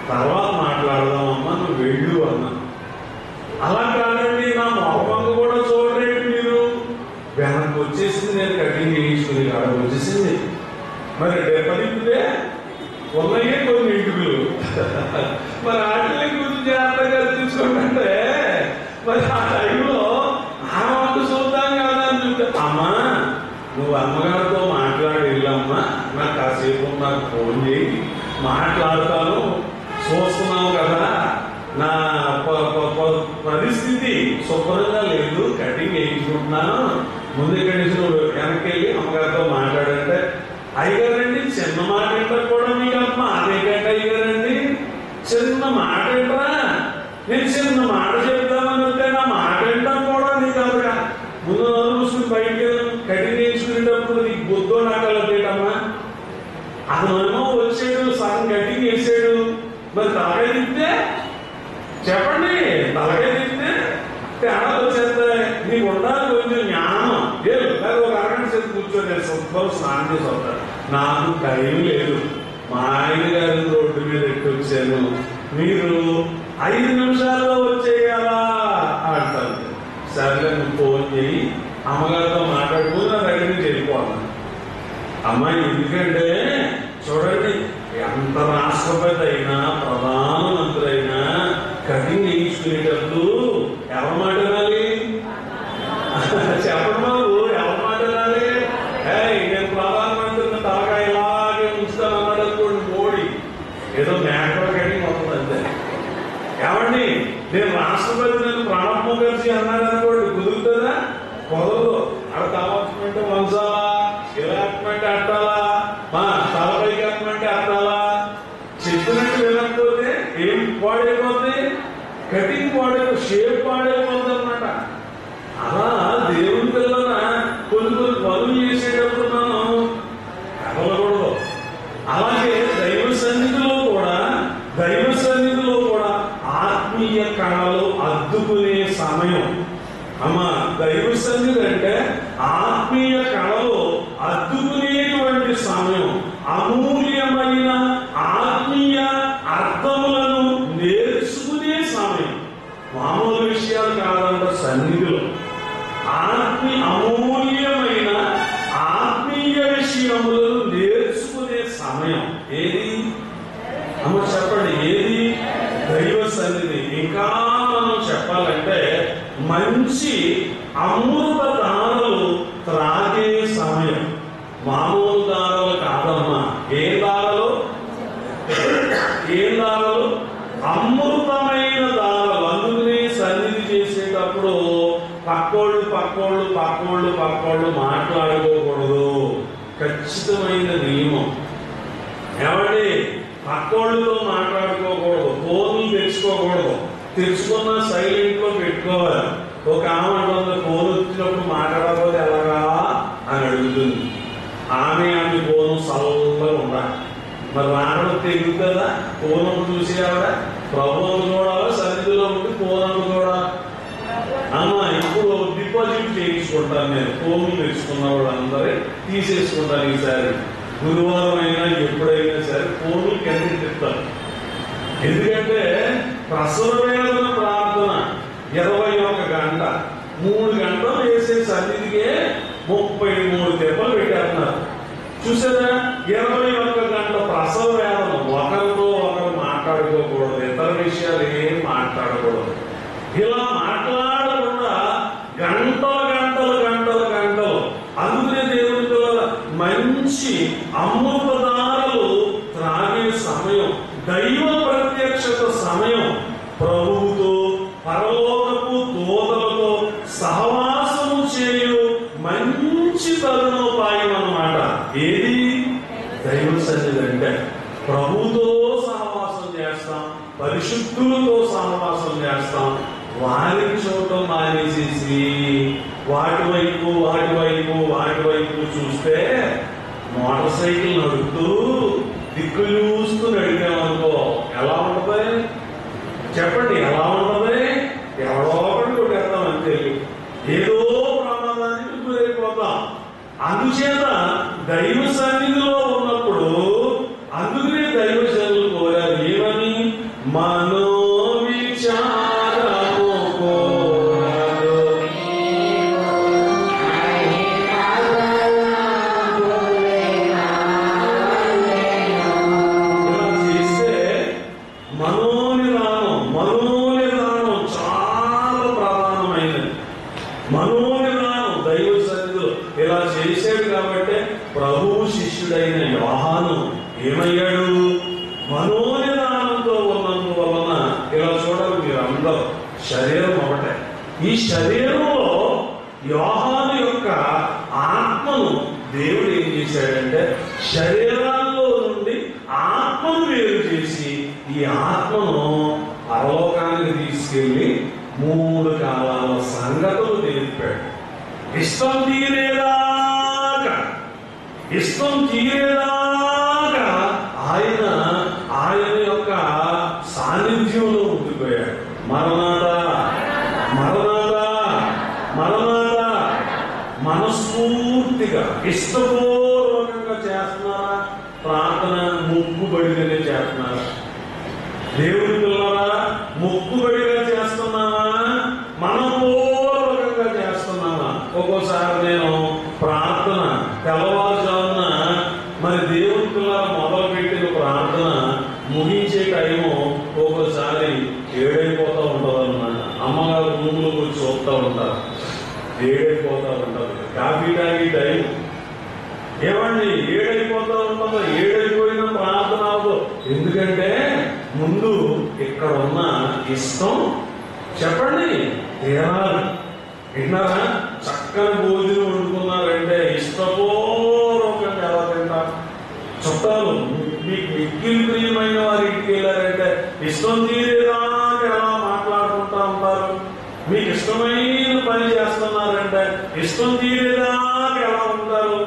తర్వాత మాట్లాడదామమ్మా, నువ్వు వెళ్ళు అన్నా. అలా కాదండి, నా మొహం కూడా చూడలేదు మీరు. వెనక్కి వచ్చేసింది, నేను కటింగ్ చేయించుకుని కాడకు వచ్చేసింది. మరి డెప్పటిప్పుడే ఉన్నాయే కొన్ని ఇంటికులు. మరి వాటిని గురించి జాగ్రత్తగా తీసుకుంటే మరి ఆ టైంలో ఆ వంట చూద్దాం కదా అని చెప్తే, అమ్మా నువ్వు అమ్మగారితో మాట్లాడి వెళ్ళమ్మా, నాకు కాసేపు నాకు ఫోన్ చేయి, మాట్లాడతాను, చూస్తున్నావు కదా నా పరిస్థితి శుభ్రంగా లేదు, కటింగ్ వేయించుకుంటున్నాను, ముందు ఇక్కడి నుంచి నువ్వు వెనక్కి వెళ్ళి అమ్మగారితో మాట్లాడంటే, అయ్యారండి చిన్న మాట ఏంటో కూడా మీకు అమ్మ అదేకంటే అయ్యారండి చిన్న మాట ఏంట్రా, నేను చిన్న మాట చెప్తామని వస్తే నా మాట ఏంటో కూడా నీకు అక్కడ ముందు చూసుకుని బయటకి కటింగ్ వేసుకునేటప్పుడు నీకు బుద్ధో నాకమ్మా. అతనేమో వచ్చాడు, సగం కటింగ్ వేసాడు, మరి తలకాయ తిప్పితే చెప్పండి, తలకాయ తిప్పితే తేడా వచ్చేస్తాయి. నీకు ఉండాలి కొంచెం జ్ఞానం. ఒక అరగంట సేపు కూర్చొని శుభ్రం స్నానం చేసి వస్తాడు. నాకు టైం లేదు, మా ఆయన గారి రోడ్డు మీద ఎట్టి వచ్చాను, మీరు 5 నిమిషాల్లో వచ్చేయాలా అంటారు. సరే నువ్వు ఫోన్ చేయి, అమ్మగారితో మాట్లాడుకుని నా దగ్గర నుంచి వెళ్ళిపోతాను. అమ్మాయి ఎందుకంటే చూడండి, ఎంత రాష్ట్రపతి అయినా ప్రధానమంత్రి అయినా నడుచుకునేటప్పుడు ఎవరి మాట వినాలి? చెప్పండి బాబు, ఎవరి మాట వినాలి? నేను ప్రధానమంత్రిని తలగా ఇలాగే ఉంచుతాను అన్నాడు అనుకోండి మోడీ, ఏదో మేకల కటింగ్ అవుతుంది అంతే. ఏమండి, నేను రాష్ట్రపతి నేను ప్రణబ్ ముఖర్జీ అన్నాడు అనుకోండి, కుదురుతుందా? కుదరదు. అక్కడ తలవంటే వంచాలా, ఇలా ఎక్కమంటే అట్టాలా, మా తలపైకి ఎక్కమంటే అట్టాలా, చెప్పినట్టు వినకపోతే ఏం పాడైపోతుంది? కటింగ్ పాడైపో, షేప్ పాడైపోతుంది అన్నమాట. అలా దేవుని పిల్లల కొన్ని పనులు చేసేటప్పుడు మనం కదలకూడదు. అలాగే దైవ సన్నిధిలో కూడా ఆత్మీయ కళలు అద్దుకునే సమయం. అమ్మా, దైవ సన్నిధి అంటే ఆత్మీయ కళలు అద్దుకునేటువంటి సమయం. అమూల్యమైన ఆత్మీయ అర్థములను నేర్చుకునే సమయం. మామూలు విషయాలు కాదంట సన్నిధిలో. అమూల్యమైన ఆత్మీయ విషయములను నేర్చుకునే సమయం ఏది? అమ్మ చెప్పండి, ఏది? దైవ సన్నిధి. ఇంకా మనం చెప్పాలంటే మంచి అమృత దారులు త్రాగే సమయం. మామూలు దారులు కాదమ్మా. ఏ దారులు? అమృతమైన దారులు. అందుకని సన్నిధి చేసేటప్పుడు పక్కోళ్ళు మాట్లాడుకోకూడదు. ఖచ్చితమైన నియమం. ఏమండి, పక్కోళ్ళతో మాట్లాడుకోకూడదు, ఫోన్లు తెచ్చుకోకూడదు. తెచ్చుకున్న సైలెంట్ లో పెట్టుకోవాలి. ఒక ఆమె అంటుంది, ఫోన్ వచ్చినప్పుడు మాట్లాడకపోతే ఎలాగా అని అడుగుతుంది. ఆమె ఫోన్ సల్లగా ఉండాలి. మరి రావడం తెలియదు కదా, ఫోన్ చూసి ఆవిడ ప్రభువును చూడాలి, సన్నిధిలో ఉండి ఫోన్ కూడా. అమ్మ, ఇప్పుడు డిపాజిట్ చేయించుకుంటాను నేను. ఫోన్లు తెచ్చుకున్న వాళ్ళందరూ తీసేసుకుంటాను. ఈసారి గురువారం అయినా ఎప్పుడైనా సరే ఫోన్లు కింద చెప్తాను. ఎందుకంటే ప్రసవ వేదన ప్రార్థన 21 గంట, 3 గంటలు వేసే సన్నిధికే 33 దెబ్బలు పెట్టేస్తున్నారు. చూసారా? 21 గంటల ప్రసవ వేదన. ఒకరితో ఒకరు మాట్లాడుకోకూడదు, ఇతర విషయాలు ఏం మాట్లాడకూడదు. ఇలా మాట్లాడకుండా గంటలు అందుకనే దేవుని పిల్లల మంచి అమృతదారులు త్రాగే సమయం, దైవ ప్రత్యక్షత సమయం. ప్రభువుతో, పరలోకపు దూతలతో సహవాసము చేయు మంచి తరుణోపాయం అన్నమాట. ఏది? దైవ సన్నిధి అంటే ప్రభువుతో సహవాసం చేస్తాం, పరిశుద్ధులతో సహవాసం చేస్తాం. వారిని చూడటం మానేసేసి వాటి వైపు చూస్తే, మోటార్ సైకిల్ నడుపుతూ దిక్కు చూస్తూ నడిపామనుకో ఎలా ఉంటుంది? చెప్పండి, ఎలా ఉంటుంది? ఎవరో ఒకటి కొట్టేస్తాం అంతే, ఏదో ప్రమాదానికి గురైపోతాం. అందుచేత దైవ సన్నిధిలో ఉన్నప్పుడు, అందుకనే దైవ జనులు కోరారు ఏమని? మనోవిచారము కోరారు. ఇలా చేస్తే మనోనిదానం చాలా ప్రధానమైనది. మనోనిదానం దైవ సన్నిధిలో ఇలా చేశాడు కాబట్టి ప్రభువు శిష్యుడైన యోహాను ఏమయ్యాడు? మనోనిదానంతో ఉన్నందువలన. ఇలా చూడాలి మీరందరూ, శరీరం ఒకటే. ఈ శరీరంలో యోహాను యొక్క ఆత్మను దేవుడు ఏం చేశాడంటే, శరీరాల్లో నుండి ఆత్మను వేరు చేసి ఈ ఆత్మను పరలోకానికి తీసుకెళ్లి 3 కాలాల సంగతులు నేర్పాడు. ఇష్టం తీరేదాకా ఆయన యొక్క సాన్నిధ్యంలో ఉండిపోయాడు. మరణాదా మనస్ఫూర్తిగా ఇష్టపూర్వకంగా చేస్తున్నారా? ప్రార్థన మొక్కుబడిగానే చేస్తున్నారా? దేవుడి పిల్లరా, మొక్కుబడిగా చేస్తున్నావా? మనపూర్వకంగా చేస్తున్నావా? ఒక్కోసారి నేను ప్రార్థన తెల్లవారుజామున, మరి దేవుడి పిల్లల మొదలు పెట్టిన ప్రార్థన ముగించే టైము ఒక్కోసారి 7 అయిపోతూ ఉండదు. చూస్తూ ఉంటారు, ఏడైపోతూ ఉంటుంది. కాఫీ తాగి టైం ఏమండి ఏడైపోతూ ఉంటుందో, ఏడైపోయిన ప్రార్థన అవ్వదు. ఎందుకంటే ముందు ఇక్కడ ఉన్న ఇష్టం చెప్పండి తీరాలి. విన్నారా? చక్కని భోజనం వండుకున్నారంటే ఇష్టపూర్వకంగా ఎలా తింటారు? చుట్టాలు మీకు మిక్కిలి ప్రియమైన వారి ఇంటికి వెళ్ళారంటే ఇష్టం తీరేదాకా ఎలా మాట్లాడుకుంటా ఉంటారు? మీకు ఇష్టమైన పని చేస్తున్నారంటే ఇష్టం తీరేదాకా ఎలా ఉంటారు?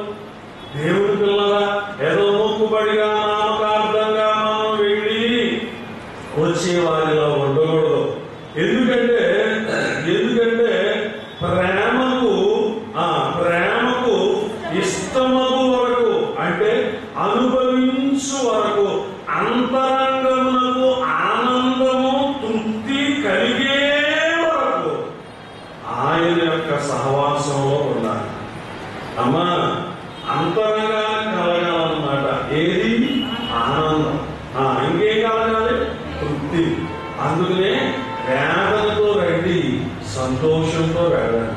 దేవుడి పిల్లరా, ఏదో మొక్కుబడిగా నామకార్థంగా మనం వెళ్ళి వచ్చే వారిలో ఉండకూడదు. ఎందుకంటే ప్రేమకు ఇష్టమగు వరకు అంటే అనుభవించు వరకు అంతరంగమునకు ఆనందము తృప్తి కలిగే వరకు ఆయన యొక్క సహవాసంలో ఉండాలి. అమ్మా అంతరంగా కలగాలన్నమాట. ఏది? ఆనందం. ఇంకేం కలగాలి? తృప్తి. అందుకనే వేదనతో రండి, సంతోషంతో వెళ్ళండి.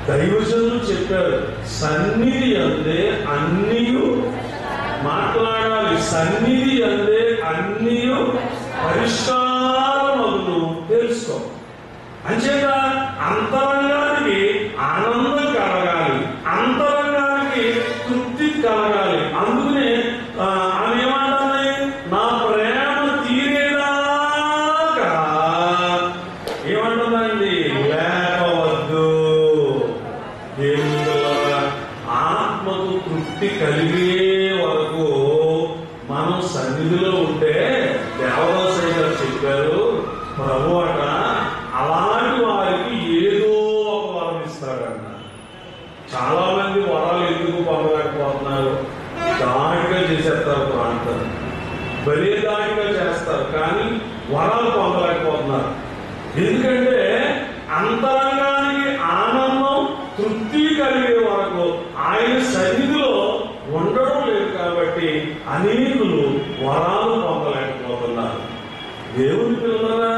దైవజనులు చెప్పారు, సన్నిధి అందే అన్నీ మాట్లాడాలి, సన్నిధి అందే అన్నీ పరిష్కారమగును తెలుసుకో. అంచేత అంతరంగానికి ఆనందం కలగాలి, అంతరంగానికి తృప్తి కలగాలి. అందుకనే ఆమె ఏమంటారు? నా ప్రేమ తీరేదాకా ఏమంటుందండి? లేపవద్దు. ఆత్మకు తృప్తి కలిగే వరకు మనం సన్నిధిలో ఉంటే దేవదాసయ్య గారు చెప్పారు, ప్రభు అట అలాంటి వారికి ఏదో ఒక వరం ఇస్తాడన్న. చాలా మంది వరాలు ఎందుకు పొందలేకపోతున్నారు? దాడిగా చేసేస్తారు, ప్రాంతం బలే దాడిగా చేస్తారు, కానీ వరాలు పొందలేకపోతున్నారు. ఎందుకంటే అంతరంగానికి ఆనందం తృప్తి కలిగే వరకు ఆయన సన్నిధిలో ఉండడం లేదు. కాబట్టి అనేకులు వరాలు పొందలేకపోతున్నారు. దేవుని పిల్లరా,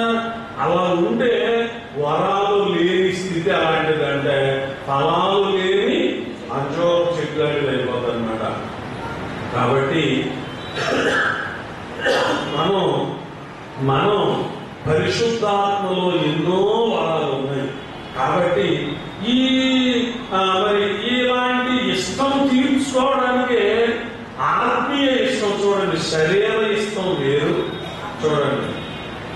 అలా ఉంటే వరాలు లేని స్థితి అలాంటిదంటే ఫలాలు లేని అంజూరపు చెట్టు లాంటిది అయిపోతుంది అన్నమాట. కాబట్టి మనం పరిశుద్ధాత్మలో ఎన్నో వరాలు ఉన్నాయి. కాబట్టి మరి ఇలాంటి ఇష్టం తీర్చుకోవడానికి ఆత్మీయ ఇష్టం చూడండి, శరీర ఇష్టం వేరు. చూడండి,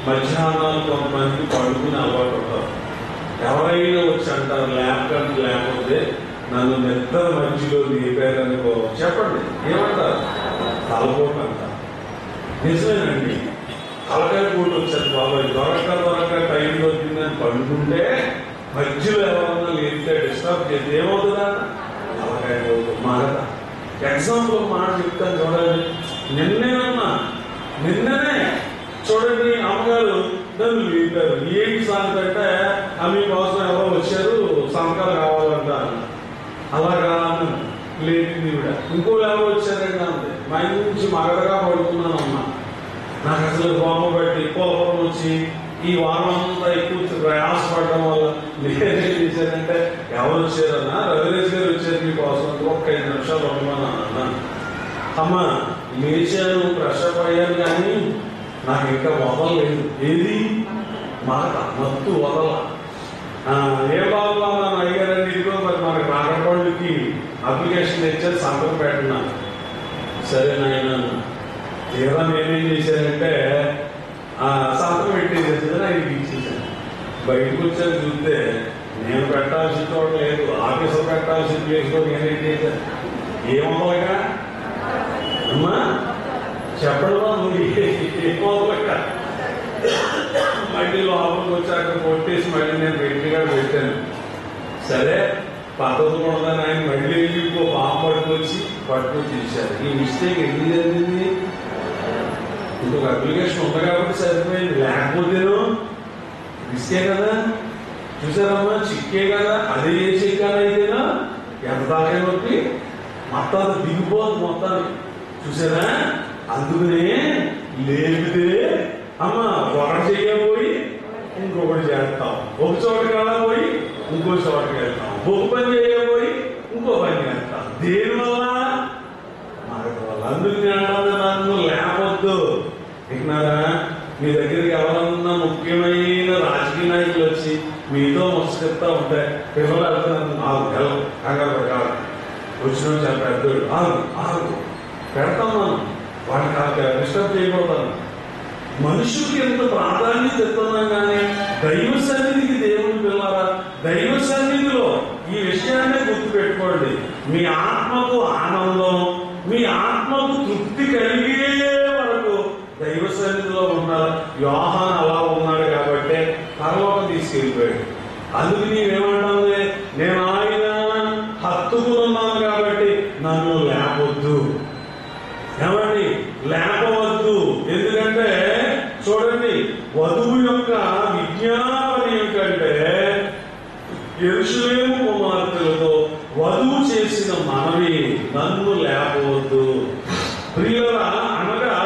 మధ్యాహ్నాలు కొంతమంది పడుకుని అలవాటు ఉంటారు. ఎవరైనా వచ్చి అంటారు లేకపోతే నన్ను నిద్ర మధ్యలో లేపారనుకో, చెప్పండి ఏమంటారు? తలపోటు అంటారు. నిజమేనండి, తలకాయ పూట వచ్చారు బాబాయ్, దొరక్క టైం దొరికిందని పడుకుంటే మధ్యలో ఎవరన్నా లేపితే డిస్టర్బ్ చేస్తే ఏమవుతుందా? తలకాయ పోతుంది, మారద. ఎగ్జాంపుల్ మాట చెప్తాను చూడండి. నిన్ననే చూడండి, అమ్మగారు నన్ను లేపారు. ఏంటి సంగతి అంటే, మీ కోసం ఎవరో వచ్చారు, సంతకాలు కావాలంట. అలాగా లేపింది కూడా. ఇంకోళ్ళు ఎవరో వచ్చారంటే అంతే, మా ఇంటి నుంచి మగడగా పడుతున్నాను అమ్మ. నాకు అసలు బొమ్మ పెట్టి కోపం వచ్చి ఈ వారం అంతా ఎక్కువ ప్రయాసపడడం వల్ల నేనేం చేశానంటే, ఎవరు వచ్చారన్నా? రవిరేష్ గారు వచ్చారు మీకోసం, ఒక్క 5 నిమిషాలు ఉండమని అన్నాను. అమ్మ లేచాను, ఫ్రెషప్ అయ్యాను, కానీ నాకు ఇంకా వదలలేదు. ఏది? మాట మత్తు వదల. ఏ బాబా నన్ను అయ్యారని ఇదిగో మరి మనకి నాగపండుకి అప్లికేషన్ ఇచ్చారు, సంతకం పెట్టున్నాను. సరే నాయన, తీరా నేనేం చేశానంటే సంతకం పెట్టేసేది ఆయనకి ఇచ్చేసాను. బయటకు వచ్చాను, చూస్తే నేను పెట్టాల్సిన చోట లేదు, ఆఫీసులో పెట్టాల్సిన ప్లేస్లో నేనేం చేశాను. ఏమవ్వగా అమ్మా చెప్పడమా? నువ్వు ఏమవ్వక మళ్ళీ లోపలికి వచ్చాక కొట్టేసి మళ్ళీ నేను గట్టిగా పెట్టాను. సరే పద్ధతి ఉండదని ఆయన మళ్ళీ వెళ్ళి ఇంకో పాప పట్టుకొచ్చి ఇచ్చారు. ఈ మిస్టేక్ ఎందుకు జరిగింది? ఇంకొక అప్లికేషన్ ఉంది కాబట్టి సరిపోయింది, లేకపోతేను రిస్కే కదా. చూసారమ్మా, చిక్కే కదా. అదే ఏ చిక్కాలైతేనా ఎంత దాకా నొప్పి మొత్తాన్ని దిగిపోదు మొత్తాన్ని. చూసారా? అందుకనే లేపితే అమ్మ ఒకటి చేయబోయి ఇంకొకటి చేస్తాం, ఒక చోట కాడ పోయి ఇంకో చోటకి వెళ్తాం, ఒక పని చేయబోయి ఇంకో పని చేస్తాం. దేనివల్ల? మార్గం వల్ల. అందుకు నన్ను లేపొద్దు. విన్నారా? మీ దగ్గరికి ఎవరన్నా ముఖ్యమైన రాజకీయ నాయకులు వచ్చి మీతో ముసుకెత్తా ఉంటే పిల్లలు వెళ్తున్నాను కంగారు వచ్చిన చాలా పెద్దోడు ఆగు పెడతాం. మనం వాడికి డిస్టర్బ్ చేయకూడతాను. మనుషులకి ఎంత ప్రాధాన్యత ఇస్తున్నాం కానీ దైవ సన్నిధికి దేవుని పిల్లరా, దైవ సన్నిధిలో ఈ విషయాన్ని గుర్తుపెట్టుకోండి. మీ ఆత్మకు ఆనందం, మీ ఆత్మకు తృప్తి కలిగే వరకు దైవ సన్నిధిలో ఉన్నారు. యోహాను అలా ఉన్నాడు కాబట్టి పరలోకం తీసుకెళ్ళిపోయాడు. అందుకు నీవేమంటుంది? నేను ఆయన హత్తుకున్నాను కాబట్టి నన్ను లేపొద్దు. ఏమండి? లేపవద్దు. ఎందుకంటే చూడండి, వధువు యొక్క విజ్ఞాపన ఏమిటంటే యెరూషలేము కుమార్తెలతో వధువు చేసిన మనవి, నన్ను లేపవద్దు. ప్రియుల అనగా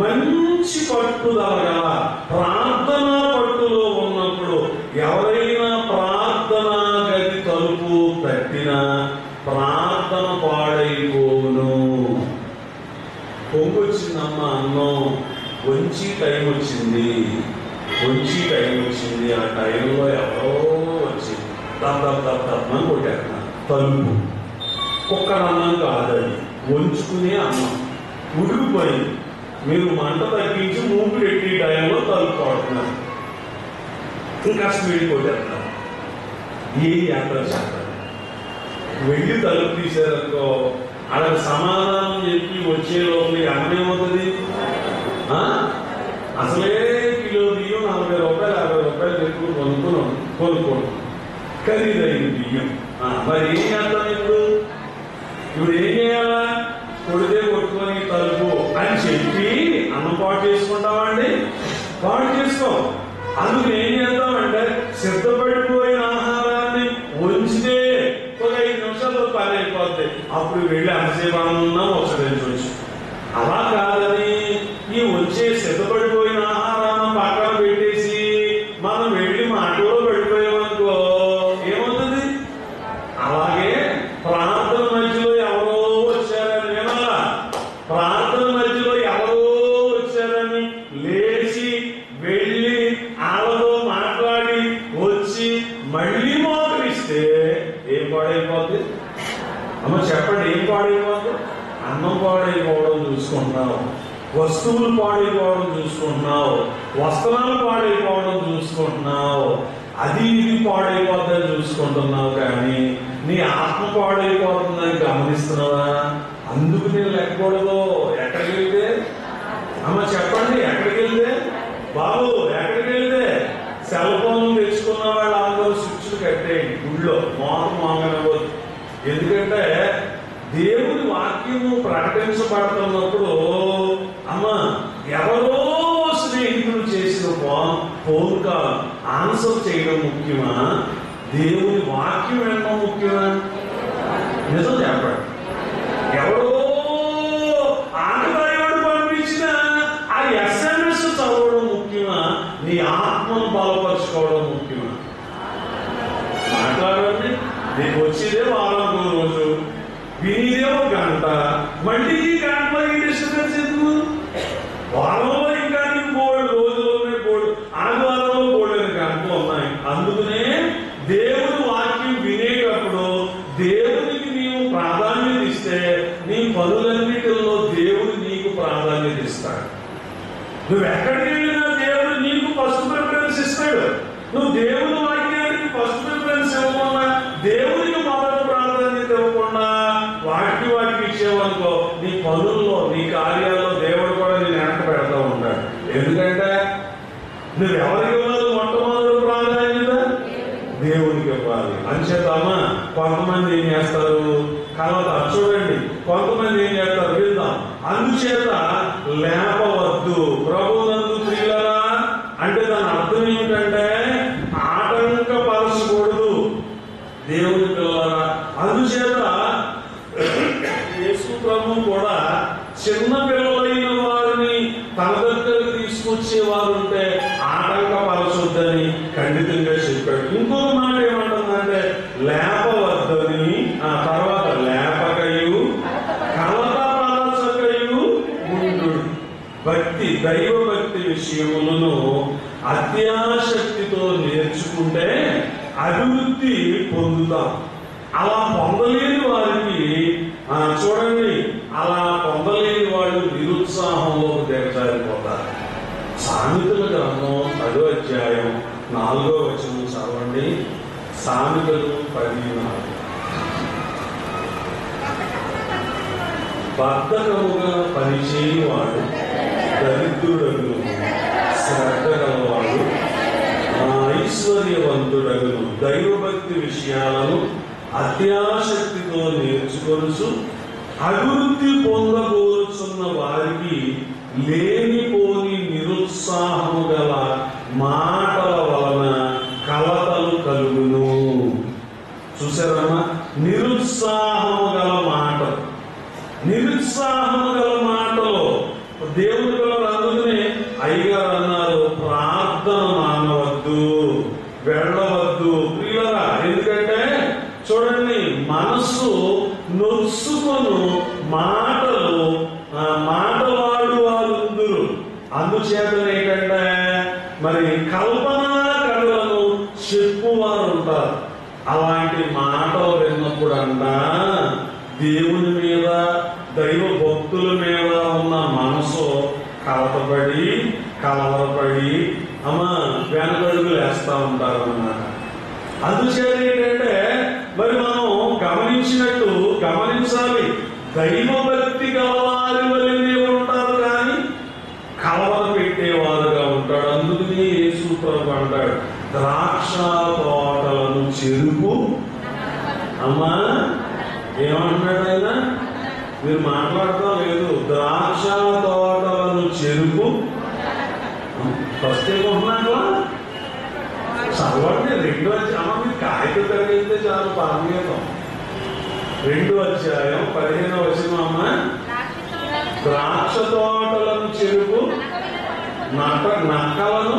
మంచి పట్టుదల గల ప్రార్థనా పట్టులో ఉన్నప్పుడు ఎవరైనా ప్రార్థనా గది తలుపు తట్టినా ప్రార్థన పాడైపోను. పొంగొచ్చిందమ్మ అన్నం, వంచి టైం వచ్చింది. ఆ టైంలో ఎవరో వచ్చి తప్పని కొట్టేస్తున్నారు. తలుపు కుక్కర అన్నం కాదని వంచుకునే అన్నం ఉడికిపోయింది. మీరు మంట తగ్గించి మూపు పెట్టి టైంలో తలుపు పడుతున్నారు. ఇంకా స్పీడ్ కొట్టేస్తున్నారు. ఏ యాత్ర చేస్తారు? వెళ్ళి తలుపు తీసారనుకో, అలా సమాధానం చెప్పి వచ్చే లోపల అన్నం ఏమవుతుంది? అసలే కిలో బియ్యం 40 రూపాయలు 50 రూపాయలు పెట్టుకుని కొనుక్కోండి ఖరీదైన బియ్యం. మరి ఏం చేస్తాం? ఇప్పుడు ఏం చేయాలా? కొడితే కొట్టుకొని తలుపు అని చెప్పి అన్నం పాటు చేసుకుంటావా అండి? పాటు చేసుకో. అందుకు ఏం చేద్దామంటే సిద్ధపడిపోయిన ఆహారాన్ని ఉంచితే ఒక 5 నిమిషాల్లో పని అయిపోద్ది. అప్పుడు వెళ్ళి అంతసేపు అన్నం ఒకసారి. అలా కాదని ఈ వచ్చే సిద్ధపడిపోయిన ఆహారాన్ని పక్కన పెట్టేసి మనం వెళ్ళి మాటలో పడిపోయామనుకో ఏమవుతుంది? అలాగే ప్రార్థన మధ్యలో ఎవరో వచ్చారని వినాలా? ప్రార్థన మధ్యలో ఎవరో వచ్చారని లేచి వెళ్ళి వాళ్ళతో మాట్లాడి వచ్చి మళ్ళీ మోకరిస్తే ఏం పాడైపోద్ది? అమ్మ చెప్పండి, ఏం పాడైపోద్ది? అన్నం పాడైపోవడం చూసుకుంటున్నావు, వస్తువులు పాడైపోవడం చూసుకుంటున్నావు, వస్త్రాలు పాడైపోవడం చూసుకుంటున్నావు, అది ఇది పాడైపోద్దని చూసుకుంటున్నావు. కానీ నీ ఆత్మ పాడైపోతుందని గమనిస్తున్నావా? అందుకు నేను లెక్కకూడదు. ఎక్కడికి వెళ్తే అమ్మ చెప్పండి, ఎక్కడికి వెళ్తే బాబు, ఎక్కడికి వెళ్తే సెల్ ఫోన్ తెచ్చుకున్న వాళ్ళు అందరూ స్విచ్లు కట్టేయండి. గుళ్ళో మోగనివ్వద్దు. ఎందుకంటే దేవుని వాక్యము ప్రకటించబడుతున్నప్పుడు అమ్మ ఎవరో స్నేహితులు చేసిన ఫోన్ కాల్ ఆన్సర్ చేయడం ముఖ్యమా? దేవుని వాక్యం వినడం ముఖ్యమా? నిజం చెప్పండి. ఎవరో ఆటగాడు పంపించిన ఆ SMS చదవడం ముఖ్యమా? నీ ఆత్మను బలపరుచుకోవడం ముఖ్యమా? మాట్లాడండి. నీకు వచ్చేదే వారం రోజు, వినిదే ఒక గంట, మళ్ళీ ఈ గంటలో ఈ డిస్టర్బెన్స్ ఎందుకు? వారంలో ఇంకా నీకు 3 రోజులు ఉన్నాయి, ఆదివారంలో 3 గంటలు ఉన్నాయి. అందుకనే దేవుని వాక్యం వినేటప్పుడు దేవునికి నీవు ప్రాధాన్యత ఇస్తే నీ పనులన్నిటిలో దేవుడు నీకు ప్రాధాన్యత ఇస్తాడు. నువ్వు ఎక్కడికి వెళ్ళినా దేవుడు నీకు ఫస్ట్ ప్రిఫరెన్స్ ఇస్తాడు. నువ్వు దేవుని వాక్యానికి ఫస్ట్ ప్రిఫరెన్స్ ఇవ్వకుండా, దేవునికి మొదటి ప్రాధాన్యత ఇవ్వకుండా వాటికి ఇచ్చేవనుకో నీ పనుల్లో, నీ కార్యాల్లో దేవుడు కూడా నేను వెనక పెడతా ఉంటాడు. ఎందుకంటే నువ్వు ఎవరికి ఇవ్వాలి? మొట్టమొదటి ప్రాధాన్యత దేవునికి ఇవ్వాలి. అంచేతమ్మా కొంతమంది ఏం చేస్తారు? కలవతారు. చూడండి, కొంతమంది ఏం చేస్తారు? వెళ్దాం. అందుచేత లేపవద్దు ప్రభునందు ప్రియులరా అంటే దాని అర్థం ఏమిటంటే ఆటంకపరచకూడదు దేవుని పిల్లరా. అందుచేత యేసు ప్రభు కూడా చిన్న పిల్లలైన వారిని తన దగ్గరకు తీసుకొచ్చేవారు ఉంటే ఆటంకపరచొద్దని ఖండితంగా చెప్పాడు. ఇంకొక మాట ఏమంటుందంటే అత్యాసక్తితో నేర్చుకుంటే అభివృద్ధి పొందుతాం. అలా పొందలేని వారికి చూడండి, అలా పొందలేని వాళ్ళు నిరుత్సాహంలోకి దిగజారిపోతారు. సామెతల గ్రంథం 10వ అధ్యాయం 4వ వచనం చదవండి. సామెతలు 10:4. బద్ధకముగా పనిచేయవాడు దరిద్రుడగును, శ్రద్ధ గలవాడు ఐశ్వర్యవంతుడగును. దైవభక్తి విషయాలను అత్యాసక్తితో నేర్చుకొనుచు అభివృద్ధి పొందబోచున్న వారికి లేనిపోని నిరుత్సాహము గల మాటల వలన కలతలు కలుగును. చూసారమ్మా, నిరుత్సాహము గల మాటలు, నిరుత్సాహము గల మాటలు దేవుని పిల్లలు. అందుకనే అయ్యగారు అన్నారు, ప్రార్థన మానవద్దు, వెళ్ళవద్దు ప్రియులరా. ఎందుకంటే చూడండి, మనస్సు నొచ్చుకొను మాటలు మాటలాడు వారు ఉందురు. అందుచేతనే ఏంటంటే మరి కల్పనా కథలను చెప్పువారు ఉంటారు. అలాంటి మాటలు విన్నప్పుడు దేవుని మీద, దైవ భక్తుల మీద ఉన్న మనసు కలతపడి కలవరపడి వెనకడుగులు వేస్తా ఉంటారు అన్నమాట. అందుచేత ఏంటంటే మరి మనం గమనించాలి, దైవ భక్తి గలవారి వల్లనే ఉంటారు, కానీ కలవర పెట్టేవారుగా ఉంటాడు. అందుకని యేసు ప్రభు అంటాడు, ద్రాక్ష తోటలను చెరుకు. అమ్మా ఏమంటున్నాడు ఆయన? మీరు మాట్లాడతా లేదు. ద్రాక్ష తోటలను చెరుకు. ఫస్ట్ ఏమంటున్నాడు? చదవండి. 2వ అధ్యాయం. మీరు కాగితం కలిగితే చాలు, పాల్గొతాం. 2వ అధ్యాయం 15వ వచనం. అమ్మ, ద్రాక్ష తోటలను చెరుకు నక్కలను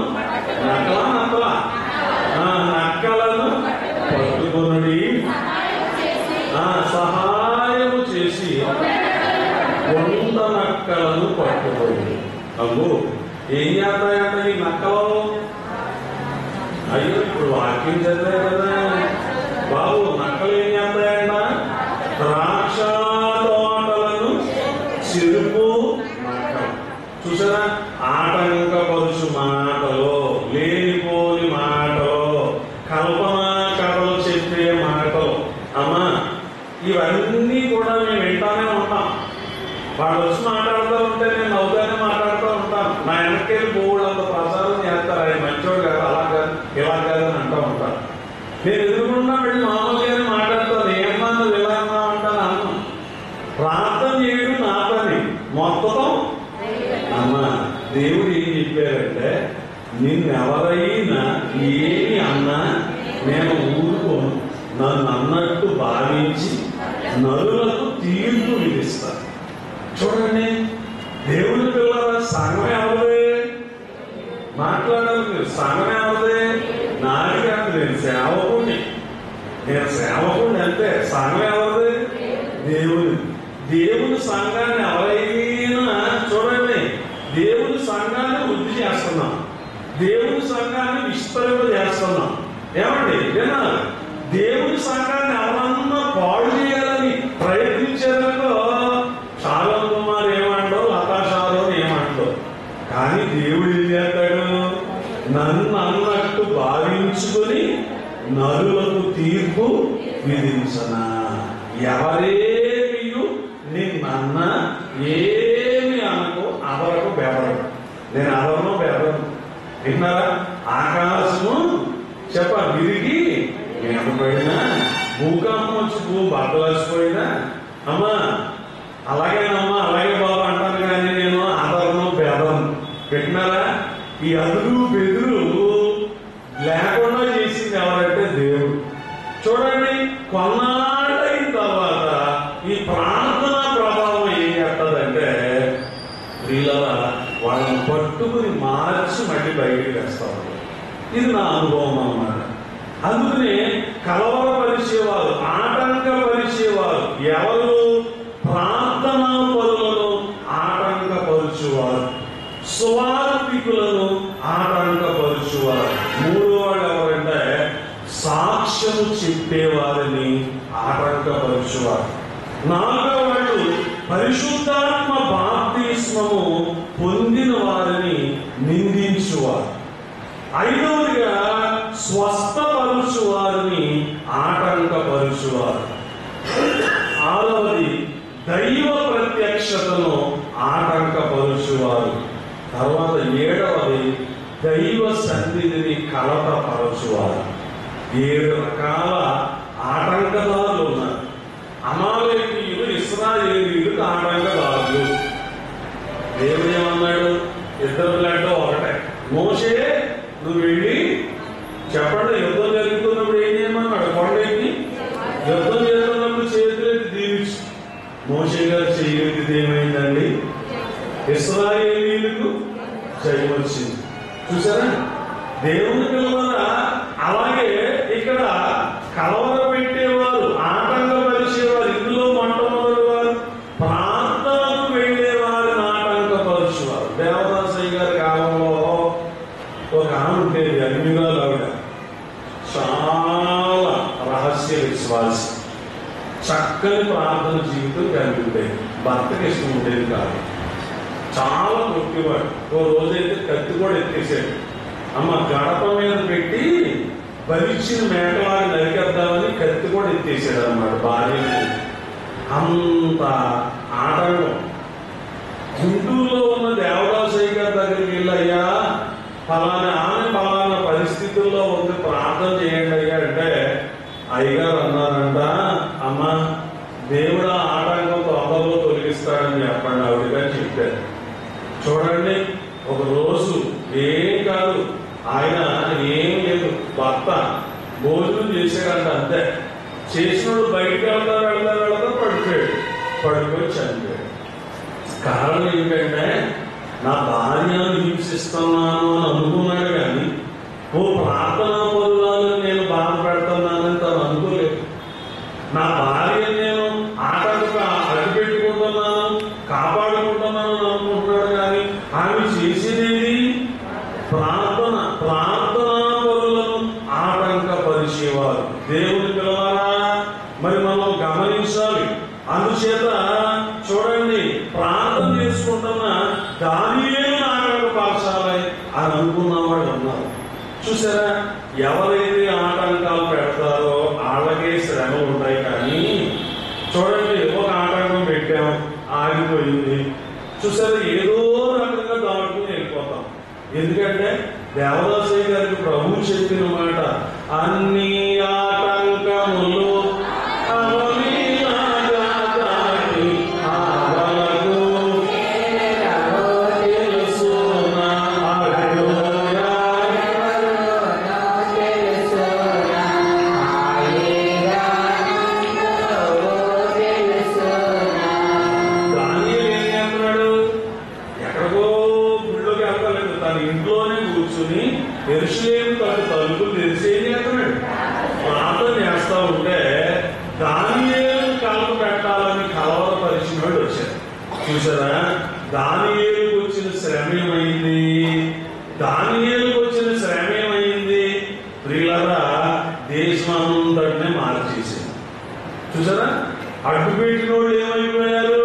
పట్టుకొనుడి, సహాయము చేసి కొంత నక్కలను పట్టుకోండి. అబ్బో, ఏం చేస్తాయంట ఈ నక్కలు? అయ్యో, ఇప్పుడు వాక్యం చదివే కదా బాబు. నక్కలు ఏం చేస్తాయంట? ద్రాక్ష తోటలను చెరుకు నక్కలు. చూసారా, ఆటంకపరుచు మాటలు, లేనిపోని మాటలు, కల్పనా కథలు చెప్పే మాటలు. అమ్మా, ఇవన్నీ కూడా మేము వింటానే ఉంటాం. వాళ్ళు వచ్చి మాట్లాడుతూ ఉంటే నేను నవ్వుతానే మాట్లాడుతూ ఉంటాను. నా వెనక్కి పోవడం అంత ప్రసారం చేస్తారు. ఆయన మంచోడు కాదు, అలా కాదు, ఇలా కాదు అని అంటూ ఉంటాను. నేను ఎదురుకుండా వెళ్ళి మామూలుగానే మాట్లాడుతాను. ఏమన్నా నువ్వు ఇలా అన్నా అంటాను అన్నం. ప్రార్థన చేయడం నా పని మొత్తం. అమ్మా, దేవుడు ఏం చెప్పారంటే, నిన్నెవరైనా ఏమి అన్నా నేను ఊరుకోను, నన్ను అన్నట్టు భావించి నరులకు తీర్పు విధిస్తాను. చూడండి, దేవుని పిల్లల సంఘం ఎవరిదే? మాట్లాడాలి మీరు. సంఘం ఎవరిదే? నాది కాదు, నేను సేవకుడిని. అంతే. సంఘం ఎవరిదే? దేవుని సంఘాన్ని ఎవరైనా చూడండి, దేవుని సంఘాన్ని వృద్ధి చేస్తున్నాం, దేవుని సంఘాన్ని విస్తరింపజేస్తున్నాం. ఏమండి వినాలి? దేవుని సంఘాన్ని ఎవరన్నా పాడు చేయాలని ప్రయత్నించారనుకో, చాలా కుమారు ఏమంటో, లతాశాలో ఏమంటో. కానీ దేవుడు ఏం చేస్తాడు? నన్ను అన్నట్టు భావించుకొని నరులకు తీర్పు విధించనా. ఎవరేమి నిన్న ఏమి అనుకో, అవరకు బెదరడు. నేను అదనో బెదరను. విన్నారా? ఆకాశము విరిగి మీద పడినా, భూకంపం వచ్చి బద్దలసిపోయినా, అమ్మా అలాగేనమ్మా, అలాగే బాబు అంటాను, కానీ నేను ఆదరణం బెదరను. పెట్టినారా? ఈ అదురు బెదురు లేకుండా చేసింది ఎవరంటే దేవుడు. చూడండి, కొన్నాళ్ళైన తర్వాత ఈ ప్రార్థన ప్రభావం ఏం చేస్తుందంటే, వీళ్ళ వాళ్ళని పట్టుకుని మార్చి మళ్ళీ బయటికి వేస్తారు. ఇది నా అనుభవం అన్నమాట. అందుకనే కలవరపరిచేవారు, ఆటంకపరిచేవారు ఎవరు? ప్రార్థనా పరులను ఆటంకపరుచువారు, సువార్థికులను ఆటంకపరుచువారు. మూడో వాడు ఎవరంటే సాక్ష్యము చెప్పేవారిని ఆటంకపరచువారు. నాలుగో వాడు పరిశుద్ధాత్మ బాప్తిస్మము పొందిన వారిని నిందించువారు. ఐదవదిగా స్వస్థపరుచువారిని ఆటంకపరుచువారు. ఆరవది దైవ ప్రత్యక్షతను ఆటంకపరుచువారు. తర్వాత ఏడవది దైవ సన్నిధిని కలతపరచువారు. 7 రకాల ఆటంకదారులు ఉన్నారు. అమాలేకీయులు ఇశ్రాయేలీయులకు ఆటంకదారులు. దేవుడు ఏమన్నాడు? ఇద్దరు లేక ఒకటే. మోషే నువ్వు వెళ్ళి చెప్పండి, యుద్ధం జరుగుతున్నప్పుడు ఏం చేయమన్నాడు? కొండకి యుద్ధం జరుగుతున్నప్పుడు చేతులెత్తి దీవించు. మోషే గారు చేయలేదు, ఏమైందండి? ఇశ్రాయేలీయులకు జయం వచ్చింది. చూసారా? దేవుని పిల్లల అలాగే ఇక్కడ కలవర పెట్టేవారు, ఆటంకపరిచేవారు. ఇందులో మొట్టమొదటి వారు ప్రార్థనకు వెళ్ళేవారిని ఆటంకపరిచేవారు. దేవదాసయ్య గారి కాలంలో ఒక ఆమె ఉండేది, అగ్నిగాలు. ఆవిడ చాలా రహస్య విశ్వాసి, చక్కని ప్రార్థన జీవితం కలిగి ఉండేది. భర్తకి ఇష్టం ఉండేది కాదు, చాలా కొట్టివాడు. ఓ రోజైతే కత్తి కూడా ఎత్తేసాడు. అమ్మ గడప మీద పెట్టి బలిచ్చిన మేకలాగా నరికేద్దామని కత్తి కూడా ఎత్తేసాడు అన్నమాట భార్యని. అంత ఆటంకం. గుంటూరులో ఉన్న దేవదాసయ్య గారి దగ్గరికి వెళ్ళయ్యా, ఫలానా ఆమె ఫలానా పరిస్థితుల్లో ఉంది, ప్రార్థన చేయండి అయ్యా అంటే అయ్యగారు అన్నారంట, అమ్మ దేవుడు ఆటంకం తొందరలో తొలగిస్తాడని చెప్పండి ఆవిడగా చెప్పారు. చూడండి, ఒక రోజు ఏం కాదు, ఆయన ఏం లేదు, భర్త భోజనం చేశాడంట, అంతే. చేసినోడు బయటకు వెళ్తా పడిపోయి చనిపోయాడు. కారణం ఏంటంటే నా భార్యను హింసిస్తున్నాను అని అనుకున్నాడు, కానీ ఓ ప్రార్థనా పరులను నేను బాధ పెడుతున్నానని తను అనుకోలేదు. నా భార్యను నేను అడ్డు పెట్టుకుంటున్నాను, కాపాడుకుంటున్నాను అని అనుకుంటున్నాడు, కానీ ఆమె చేసేది ప్రార్థనా పరులను ఆటంకపరిచేవారు. దేవుని పిల్లవారా, మరి మనం గమనించాలి. అందుచేత చూడండి, ప్రార్థన చేసుకుంటున్న దానియేలును ఆటంకపరచాలి అని అనుకున్న వాళ్ళు ఉన్నారు. చూసారా? ఎవరైతే ఆటంకాలు పెడతారో వాళ్ళకే శ్రమలు ఉంటాయి. కానీ చూడండి, ఒక ఆటంకం పెట్టాం, ఆగిపోయింది. చూసారా? ఏదో రకంగా దాటుకుని వెళ్ళిపోతాం. ఎందుకంటే దేవదాసయ్య గారికి ప్రభు చెప్పిన మాట, అన్ని ఆటంకములు యెరూషలేము తలుపులు తెరిచి ఏం చేస్తున్నాడు? ప్రార్థన చేస్తా ఉంటే దానియేలు కాలు పెట్టాలని కలవరపరిచినోడు వచ్చాడు. చూసారా? దానియేలుకు వచ్చిన శ్రమ ఏమైంది? దానియేలుకు వచ్చిన శ్రమ ఏమైంది? ప్రియులారా, దేశమంతటినే మార్చేసింది. చూసారా? అడ్డు పెట్టినోళ్ళు ఏమైపోయారు?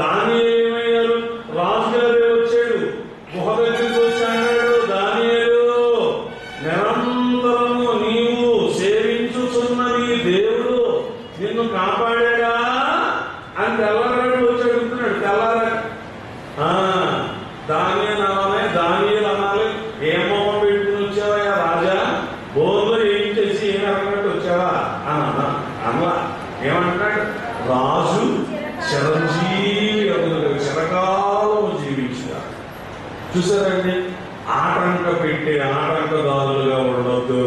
దానియేలు ఏమయ్యారు? రాజుగారే వచ్చాడు, గుహ దగ్గరికి వచ్చాడు. దానియేలు, నిరంతరము నీవు సేవించుచున్న నీ దేవుడు నిన్ను కాపాడాడా అని తెల్లరాడు వచ్చి అడుగుతున్నాడు. తెల్లారా దానియేలు అనాలి. ఏం మొహం పెట్టుకుని వచ్చావా రాజా? బోర్లో ఏం చేసి ఏమి అన్నట్టు వచ్చావా అని అన్నా. ఏమంటున్నాడు? రాజు చిరంజీవి చిరకాలం జీవించిన. చూసారండి? ఆటంక పెట్టే ఆటంకదారులుగా ఉండొద్దు.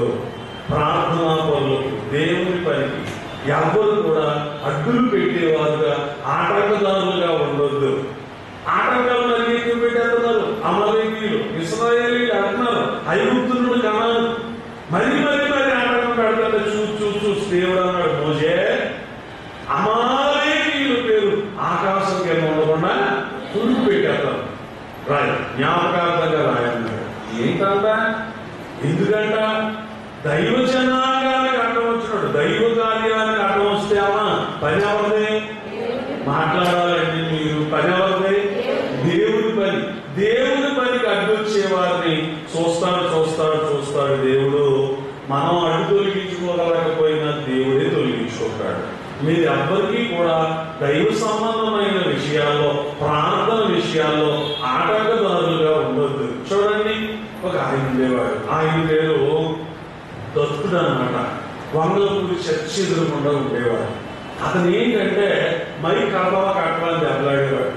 ప్రార్థనా పనులకు, దేవుని పనికి ఎవరు కూడా అడ్డులు పెట్టేవారుగా, ఆటంకదారులుగా ఉండొద్దు. ఆటంకాలు మరి ఎందుకు పెట్టేస్తున్నారు? అమలేకీయులు, ఇశ్రాయేలీయులు అంటున్నారు, ఐగుప్తులను కనాను మరి ఆటంకం పెడతాడు. చూసి దేవుడు అన్నాడు, మోషే అమలేకీయుల పేరు ఆకాశం కింద ఉండకుండా తుడుపు పెట్టేస్తారు, రాయ జ్ఞాపకార్థంగా రాయన్నాడు. ఏంటంట? ఎందుకంటే ఎందుకంట దైవ జనాంగానికి అడ్డం వచ్చినాడు. దైవ కార్యానికి అడ్డం వస్తే అమ్మా పని ఎవరిది? మాట్లాడాలండి మీరు. పని ఎవరిది? దేవుడి పని. దేవుడి పనికి అడ్డొచ్చే వారిని చూస్తాడు దేవుడు. మనం అడ్డు తొలగించుకోగలకపోయినా దేవుడే తొలగించుకుంటాడు. మీరు ఎవ్వరికీ కూడా దైవ సంబంధమైన విషయాల్లో, ప్రార్థన విషయాల్లో ఆటంకదారులుగా ఉండొద్దు. చూడండి, ఒక ఆయన ఉండేవాడు. ఆయన పేరు దత్తుడు అన్నమాట. వంగలపూడి చర్చి ఎదురుకుండా ఉండేవాడు. అతను ఏంటంటే మైక్ కట్టమని దెబ్బలాడేవాడు.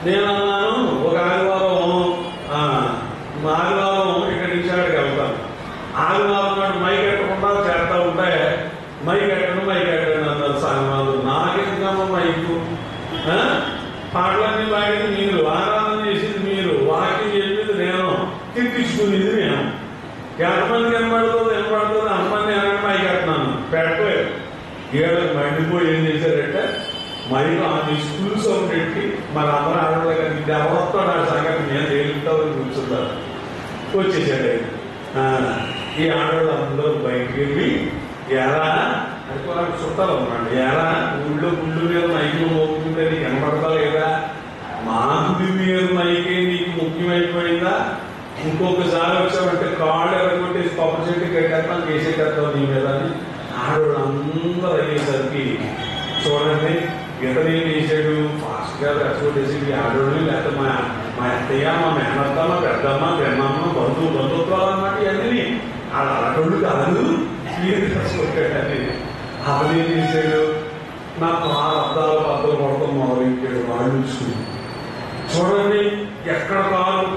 నేను అన్నాను, ఒక ఆదివారం ఇక్కడి నుంచి ఆడికి వెళ్తాను. ఆదివారం నాడు మైక్ కట్టకుండా చేస్తా ఉంటే మైక్ ఎట్టండి అన్నారు సాయంత్రం. నాకెందుకమ్మా మైకు? పాటలన్నీ పాడింది మీరు, ఆరాధన చేసింది మీరు, వాకింగ్ చెప్పింది నేను, తిప్పించుకునేది నేను. ఎంతమందికి వినపడుతుంది అంతమంది వెనక మైక్ కట్టినాను. పెట్టలేదు. ఏళ్ళకి మండిపోయి ఏం చేశారంటే మైకు ఆమె స్కూల్ సౌండ్ పెట్టి మన అందరూ ఆడవాళ్ళ ఇది ఎవరొస్తాడు ఆ సంగతి నేను తేలుతామని కూర్చుంటాను. వచ్చేసాడు. ఈ ఆడవాళ్ళు అందరూ బయటికి వెళ్ళి ఎలా అనుకోవాలి చుట్టాలు అన్నమాట. ఎలా ఊళ్ళో గుళ్ళు మీద మైకులు మోపుకుంటే నీకు కనపడతా లేదా? మా గుడి మీద మైకే నీకు ముఖ్యమైపోయిందా? ఇంకొకసారి వచ్చామంటే కాళ్ళు ఎరగొట్టేసి పప్పు చెట్టు కట్టేస్తాం, కేసేటేస్తాం నీ మీద అని ఆడవాళ్ళు అందరూ అయ్యేసరికి చూడండి ఇతను ఏం చేశాడు, ఫాస్ట్ గా రెస్పెక్టేసి ఆడవాళ్ళని లేకపోతే మా అత్తయ్య, మా మేనత్త, మా పెద్దమ్మ, పెన్నమ్మ, బంధుత్వాలు అన్నమాట. ఇవన్నీ ఆడవాళ్ళు కాదు, రెస్పెక్టాడని. అతను ఏం చేశాడు, నా అద్దాలు పద్దలు పడతాం మొదలెట్టాడు. వాళ్ళు చూసుకుని చూడండి ఎక్కడ కాలు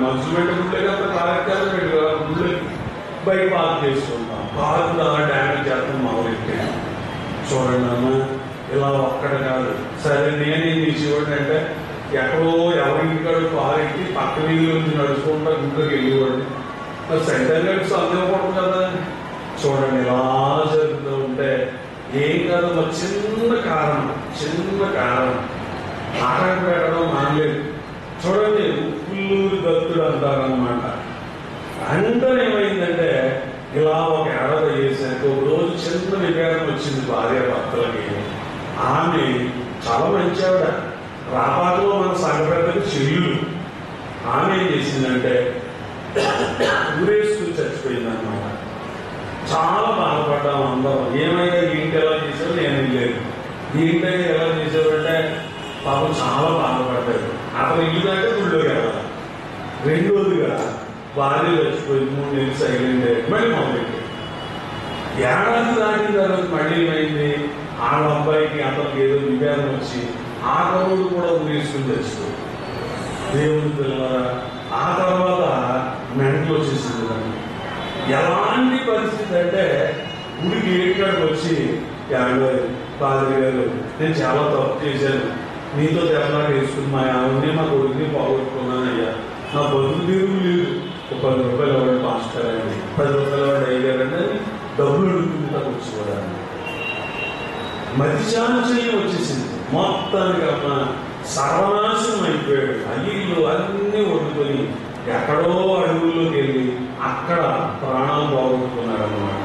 మనసు పెట్టకుండా కదా కార్యక్రమం పెట్టు గుళ్ళకి బయట పార్క్ చేసుకుంటాం. కాలు అలా డ్యామేజ్ చేస్తాం మొదలెట్టాడు. చూడండి అమ్మ, ఇలా ఒక్కడ కాదు. సరే నేనేం చేసేవాడు అంటే ఎక్కడో ఎవరింటికాడు కారు ఎక్కి పక్క వీధిలో నుంచి నడుచుకుంటా గుంటూరుకి వెళ్ళేవాడు. మరి సెంటర్ గడ్స్ అందకూడదు కదా. చూడండి ఇలా జరుగుతూ ఉంటే ఏం కాదు, మరి చిన్న కారణం ఆటంకం పెట్టడం మానలేదు. చూడండి ఉప్పుల్లూరు దత్తుడు అంటారనమాట. వెంటనే ఏమైందంటే ఇలా ఒక ఏడాది చేశాక ఒక రోజు చిన్న విభేదం వచ్చింది భార్య భర్తలకి. ఆమె చాలా మంచి ఆవిడ, రాపాకలో మన సంఘపెద్దకి చెల్లులు. ఆమె ఏం చేసిందంటే ఊరేస్తూ చచ్చిపోయింది అన్నమాట. చాలా బాధపడ్డాము అందరం. ఏమైనా ఏంటి ఎలా చేశారు, నేను లేదు ఏంటంటే ఎలా చేశారు అంటే పాపం చాలా బాధపడ్డారు. అతను ఇల్లు అంటే గుళ్ళోకి వెళ్ళాలి. రెండోదిగా భార్య చచ్చిపోయింది. 3 నెలలు సైలెంట్ మళ్ళీ మొదలెట్టి ఏడాది దాటిన తర్వాత మళ్ళీ ఏమైంది, ఆడ అబ్బాయికి అతనికి ఏదో విభేదం వచ్చి ఆ కరువుడు కూడా ఊరేసుకుని చచ్చిపోయింది. దేవుడి పిల్లరా, ఆ తర్వాత మెంటలు వచ్చేసింది దాన్ని. ఎలాంటి పరిస్థితి అంటే గుడికి ఏడుకాడికి వచ్చి పాదరి గారు నేను చాలా తప్పు చేశాను, నీతో దెబ్బలాట వేసుకుని మా ఆవిడని మా కొడుకుని పోగొట్టుకున్నానయ్యా, నా బతుకు తీరు లేదు, ఒక 10 రూపాయలు ఎవరు పాస్టర్ అండి, 10 రూపాయలు ఎవరు అయ్యారంటే డబ్బులు అడుగుతుంటా కూర్చోవడానికి. మతిచాంచల్యం వచ్చేసింది మొత్తానికి. అమ్మ సర్వనాశనం అయిపోయాడు. అయ్యిళ్ళు అన్నీ వండుకొని ఎక్కడో అడవుల్లోకి వెళ్ళి అక్కడ ప్రాణాలు పోగొట్టుకున్నాడు అన్నమాట.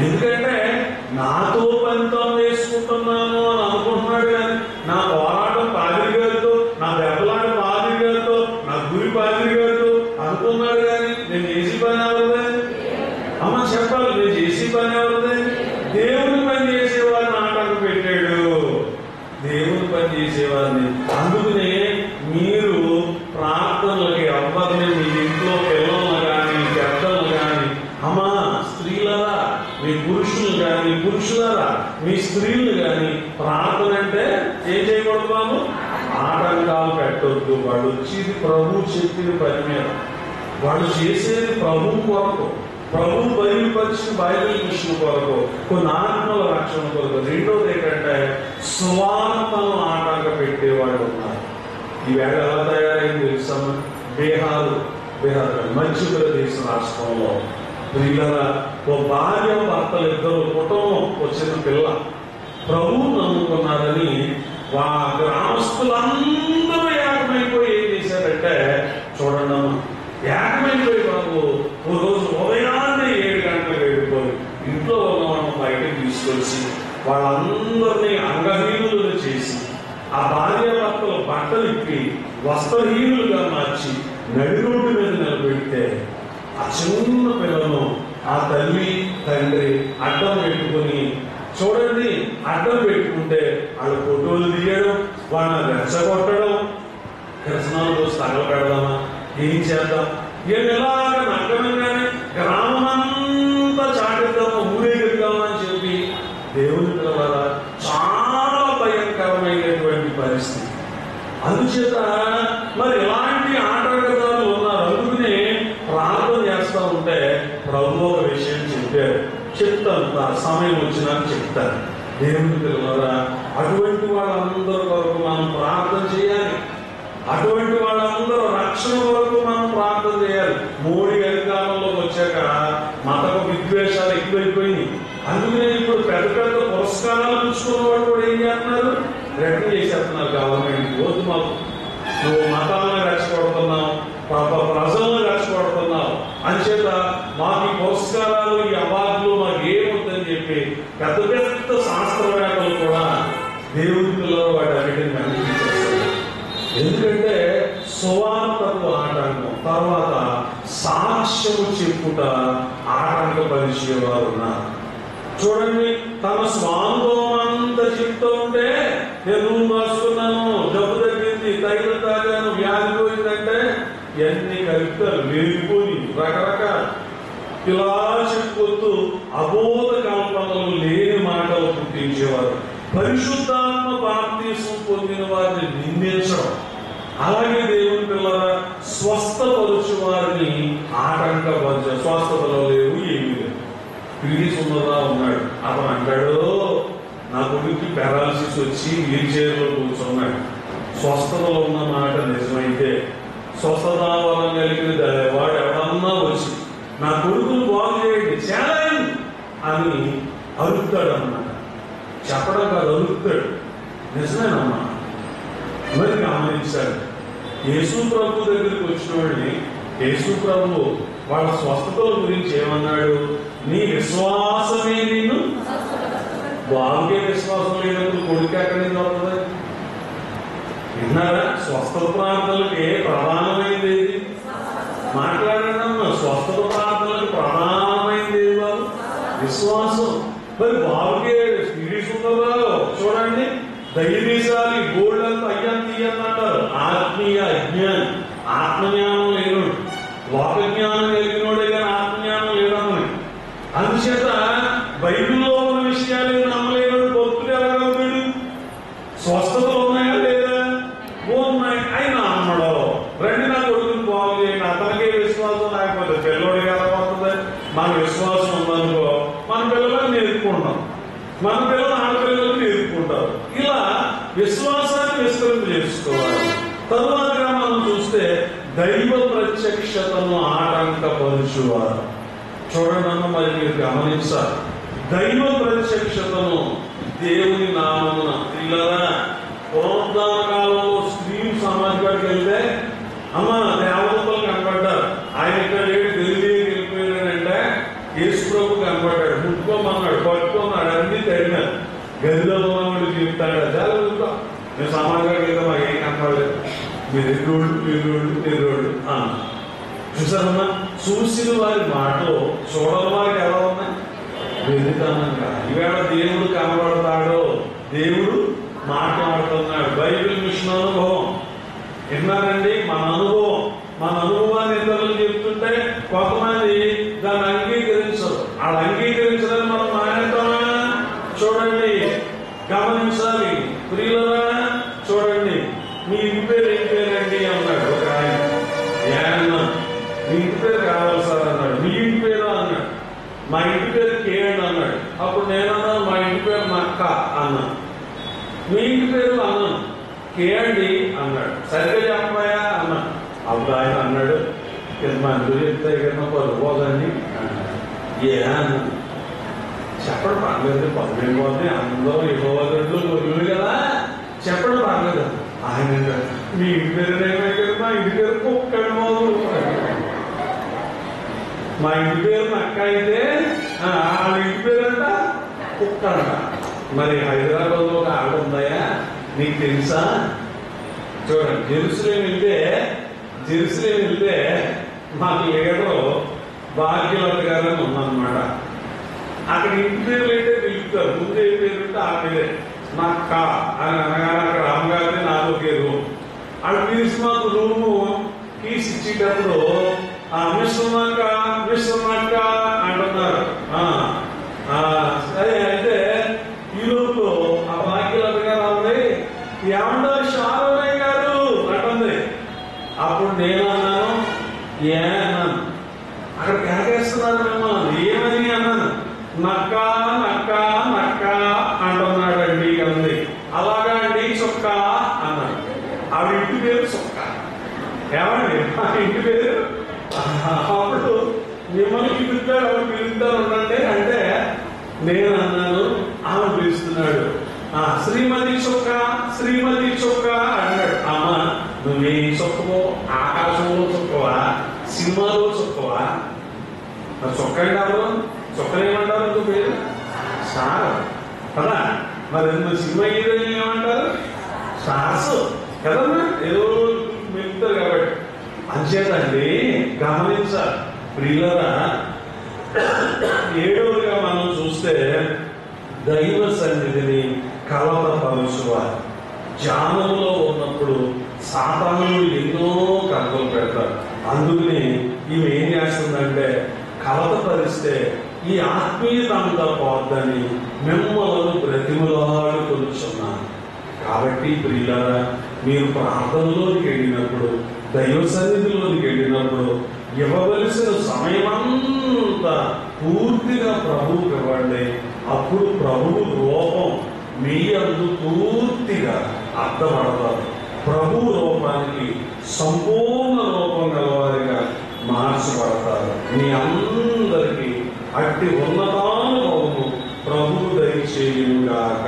ఎందుకంటే నాతో పంతం వేసుకుంటున్నాను అని అనుకుంటున్నాడు, కానీ నా పోరాటం పాదిరి గారితో, నా దెబ్బలాట పాదిరి గారితో, నా గురి పాదిరి గారితో అనుకున్నాడు. కానీ నేను చేసి పని ఎవరిదే? అమ్మ చెప్పాలి, నేను చేసి పని ఎవరిదే? దేవుని పని చేసేవాడిని ఆటంకం పెట్టాడు, దేవుని పని చేసేవాడిని. అందుకనే మీరు ప్రార్థనలకి ఎవరిని మీ ఇంట్లో పిల్లలను కానీ పెద్దలను కానీ, అమ్మా స్త్రీలరా మీ పురుషులు కానీ, పురుషులరా మీ స్త్రీలు కానీ, ప్రార్థన అంటే ఏం చేయకూడదు బాబు? ఆటంకాలు పెట్టొద్దు. వాళ్ళు వచ్చేది ప్రభు చెప్పిన పని మీద, వాళ్ళు చేసేది ప్రభు కొరకు, ప్రభు బయలుపరిచిన బైబిల్ మిషన్ కొరకు, కొన్ని ఆత్మల రక్షణ కొరకు. రెండోది ఏంటంటే స్వార్థను ఆటంక పెట్టేవాళ్ళు ఉన్నారు. ఈవేళ ఎలా తయారైంది తెలుసాము? బీహార్ మధ్యప్రదేశ్ రాష్ట్రంలో పిల్లల ఓ భార్య భర్తలు ఇద్దరు కుటుంబం వచ్చిన పిల్ల ప్రభువు నమ్ముకున్నారని గ్రామస్తులందరూ ఏకమైపోయి ఏం చేశారంటే చూడండి అమ్మ, ఏకమైపోయి బాబు ఓ రోజు ఉదయాన్నే 7 గంటలకు వెళ్ళిపోయి ఇంట్లో ఉన్న వాళ్ళని బయటకు తీసుకొచ్చి వాళ్ళందరినీ అంగహీనులను చేసి ఆ భార్యాభర్తల బట్టలు ఇప్పి వస్త్రహీనులుగా మార్చి నడి రోడ్డు మీద నిలబెడితే ఆ చిన్న పిల్లను ఆ తల్లి తండ్రి అడ్డం పెట్టుకుని చూడండి, అడ్డం పెట్టుకుంటే వాళ్ళు ఫోటోలు తీయడం, వాళ్ళని రెచ్చగొట్టడం, కిరసనాలు పోసి తగలబెడదామా, ఏం చేద్దాం, ఇలాగా నగ్గనంగానే గ్రామమంతా చాటిద్దామా, ఊరేగిద్దామా అని చెప్పి దేవుని పిల్లల చాలా భయంకరమైనటువంటి పరిస్థితి. అందుచేత మరి ఇలాంటి ఆటంకదారులు ఉన్నారు. అందుకనే ప్రార్థన చేస్తూ ఉంటే ప్రభు ఒక విషయం చెప్పారు, చెప్తాను, సమయం వచ్చినాక చెప్తాను. దేవుని పిల్లరా, అటువంటి వాళ్ళందరి వరకు మనం ప్రార్థన చేయాలి. అటువంటి వాళ్ళందరూ రక్షణ వరకు మనం ప్రార్థన చేయాలి. మోడీ అధికారంలోకి వచ్చాక మతక విద్వేషాలు ఎక్కువైపోయింది. అందుకనే ఇప్పుడు పెద్ద పెద్ద పురస్కారాలు పుచ్చుకున్న వాళ్ళు కూడా ఏం చేస్తున్నారు, రిటర్న్ చేసేస్తున్నారు గవర్నమెంట్. వద్దు, మాకు నువ్వు మతాలను రెచ్చగొడుతున్నావు, ప్రజలను రెచ్చగొడుతున్నావు అని చేత మాకు ఈ పురస్కారాలు, ఈ అవార్డులు మాకు ఏమవుతుందని చెప్పి పెద్ద పెద్ద శాస్త్రవేత్తలు కూడా దేవుని పిల్లలు వాటి అన్నిటిని కనిపించేస్తారు. ఎందుకంటే సువార్తకు ఆటంకం, తర్వాత సాక్ష్యము చెప్పుట ఆటంకపరిచేవారు ఉన్నారు. చూడండి, తన స్వానుభవం అంతా చెప్తూ ఉంటే నేను రూమ్ రాసుకున్నాను, జబ్బు తగ్గింది, తైలం తాగాను, వ్యాధి పోయిందంటే ఎన్ని కవితలు లేనిపోయి రకరకాల ఇలా చెప్పుకొస్తూ అబోధ కల్పనలు లేని మాటలు పుట్టించేవారు. పరిశుద్ధాత్మ బాప్తీసం పొందిన వారిని నిందించడం, అలాగే దేవుని పిల్లల స్వస్థపరుచు వారిని ఆటంకపరిచే, స్వస్థతలో లేవు, ఏమీ లేవు. పీడిస్ ఉన్నదా ఉన్నాడు, అతను అంటాడు, నా కొడుకు పారాలసిస్ వచ్చి వీల్ చైర్లో కూర్చున్నాడు. స్వస్థతలో ఉన్న మాట నిజమైతే, స్వస్థత వలన కలిగిన వాడు ఎవడన్నా వచ్చి నా కొడుకును బాగు చేయండి, ఛాలెంజ్ అని అరుపుతాడు అన్నమాట. చెప్పడం కాదు, అరుపుతాడు. నిజమేనమ్మా. మరి గమనించాడు, యేసు ప్రభు దగ్గరికి వచ్చిన వాడిని యేసు ప్రభు వాళ్ళ స్వస్థతల గురించి ఏమన్నాడు, నీ విశ్వాసమే నిన్ను బాగుకే. విశ్వాసం లేనప్పుడు కొడుకు ఎక్కడి నుంచి వస్తుంది? విన్నారా? స్వస్థత ప్రార్థనలకి ప్రధానమైంది ఏది? మాట్లాడండి అమ్మా. స్వస్థత ప్రార్థనలకు ప్రధానమైంది ఏది బాబు? విశ్వాసం. మరి బాబుకే స్పిరిట్స్ ఉన్నదా? చూడండి, ధైర్యశాలి, గోల్డ్ అంతా అయ్యాన్ని తీయని అంటారు. ఆత్మీయ అజ్ఞానం, ఆత్మజ్ఞానం లేనుడు, లోకజ్ఞానం కలిగినోడే కానీ ఆత్మజ్ఞానం లేదమ్మని. అందుచేత బైబిల్లో ఉన్న విషయాలు నమ్మలేడు, భక్తుడు ఎలా అవుతాడు? స్వస్థతలు ఉన్నాయా లేదా? ఉన్నాయి, అయినా అమ్మడో రండి నా కొడుకుని బాగు చేయండి. అతనికే విశ్వాసం లేకపోతే పిల్లోడికి ఎలా వస్తుంది? మన విశ్వాసం ఉందనుకో, మన పిల్లలకు నేర్పుకుంటాం, మన పిల్లలు ఆడపిల్లలకు నేర్పుకుంటారు. ఇలా విశ్వాసాన్ని విస్తరణ చేసుకోవాలి. తరువాతగా మనం చూస్తే దైవ ప్రత్యక్షతను ఆటంకపరుచువారు. చూడండి అన్న, మరి మీరు గమనించాలి, దైవ ప్రత్యక్షతను దేవుని నామమున. పిల్లరా, పునరుద్ధాన కాలంలో స్త్రీలు సమాజానికి వెళ్తే అమ్మ దేవతలు కనపడ్డారు. ఆయన ఇక్కడ లేడు, ఢిల్లీకి వెళ్ళిపోయాడంటే యేసు ప్రభు కనపడ్డాడు. ముట్టుకోమన్నాడు, పట్టుకున్నాడు, అన్ని తడినాడు. గదిలో ఉన్నవాడు చెప్తాడు, చాలా నేను సమాజానికి వెళ్తే మాకు ఏం కనపడలేదు, మీరు ఎర్రోళ్ళు చూసారమ్మా. చూసిన వారి మాటలు చూడని వారికి ఎలా ఉన్నాయి? వెళ్తానంగా. ఈవేళ దేవుడు కనబడతాడో, దేవుడు మాట్లాడుతున్నాడు. బైబిల్ మిషన్ అనుభవం విన్నారండి. మన అనుభవాన్ని ఇతరులు చెప్తుంటే కొంతమంది దాన్ని అంగీకరించరు. వాళ్ళు అంగీకరించడానికి మనం మానేద్దామా? చూడండి, గమనించాలి ప్రియులరా. చూడండి, మీ ఇంటి పేరు ఏం పేరండి అన్నాడు ఒక ఆయన. మీ ఇంటి పేరు కావాలి సార్ అన్నాడు. మీ ఇంటి పేరు అన్నాడు. మా ఇంటి పేరు కేండి అన్నాడు. అప్పుడు నేనన్నా మా ఇంటి పేరు నక్క అన్నాను. మీ ఇంటి పేరు అన్నాను. కేండి అన్నాడు. సరిగ్గా చెప్పాయా అన్నాడు. అప్పుడు ఆయన అన్నాడు, మందు చెప్తే కదా పరుపోదండి అన్నాడు. ఏ అన్నాడు. చెప్పడం పర్లేదు, పర్లేదు పోతే అందరూ ఇవ్వవద్దు గొర్రెలు కదా, చెప్పడం పర్లేదు. ఆయన మీ ఇంటి పేరు ఏమైతే మా ఇంటి పేరు కుక్కడి మొదలు. మా ఇంటి పేరు నక్క అయితే ఆ ఇంటి పేరు అంట కుక్క అంట. మరి హైదరాబాద్ లో ఒక ఆవిడ ఉందాయా నీకు తెలుసా? చూడండి, జెరూసలేం వెళ్తే మాకు లీడరు భాగ్యలత గారు అని ఉందన్నమాట. అక్కడ ఇంటి పేర్లు అయితే పిలుపుతారు, ముందు ఏ పేరు ఉంటే ఆ పేరే. నక్క అని అనగానే అక్కడ అమ్మగారిని నాదో పేరు అక్కడ పిలిచి మాకు రూము కీస్ ఇచ్చేటప్పుడు మిశ్రమక్క అంటున్నారు. సరే, అయితే ఈ లోపు ఆ భాగ్యలత గారు ఉంది, ఏమన్నారు శారదయ్య గారు అంటుంది. అప్పుడు నేను అన్నాను, ఏ అన్నాను, అక్కడ కేకేస్తున్నారు మిమ్మల్ని ఏమని అన్నాను. నక్క నక్క నక్క అంటున్నాడండి అంది. అలాగా అండి చొక్క అన్నాడు. ఆవిడ ఇంటి పేరు చొక్క. ఏమండి మా ఇంటి పేరు? అప్పుడు మిమ్మల్ని పిలుస్తారు, ఆవిడ పిలుస్తారు ఉండండి అంటే నేను అన్నాను, ఆమె పిలుస్తున్నాడు. శ్రీమతి చొక్క అన్నాడు. అమ్మ నువ్వేం చొక్కవో, ఆకాశంలో చొక్కవా, సినిమాలో చొక్కవా? మరి చొక్క అంటారు, చొక్కనేమంటారు? ఇంకో పేరు స్టార్ కదా. మరి సినిమా హీరోయిన్ ఏమంటారు? స్టార్స్ కదమ్మా, ఏదో మెలుగుతారు కాబట్టి. అంచేతండి గమనించాలి ప్రియులరా. 7వదిగా మనం చూస్తే దైవ సన్నిధిని కలవరపరుచువారు. ధ్యానంలో ఉన్నప్పుడు సాతానులు ఎన్నో కలతలు పెడతారు. అందుకని ఇవి ఏం చేస్తుందంటే కలతపరిస్తే ఈ ఆత్మీయత అంతా పోద్దని మిమ్మల్ని బ్రతిమలాడుకొనుచున్నాను. కాబట్టి ప్రియులారా, మీరు ప్రార్థనలోనికి వెళ్ళినప్పుడు, దైవ సన్నిధిలోనికి వెళ్ళినప్పుడు ఇవ్వవలసిన సమయమంతా పూర్తిగా ప్రభువుకి ఇవ్వండి. అప్పుడు ప్రభువు రూపం మీ అందు పూర్తిగా అర్థపడతారు. ప్రభు రూపానికి సంపూర్ణ రూపం గలవారిగా మార్చబడతారు. మీ అందరికీ అట్టి ఉన్నతానుభవము ప్రభు దయచేయుగాక.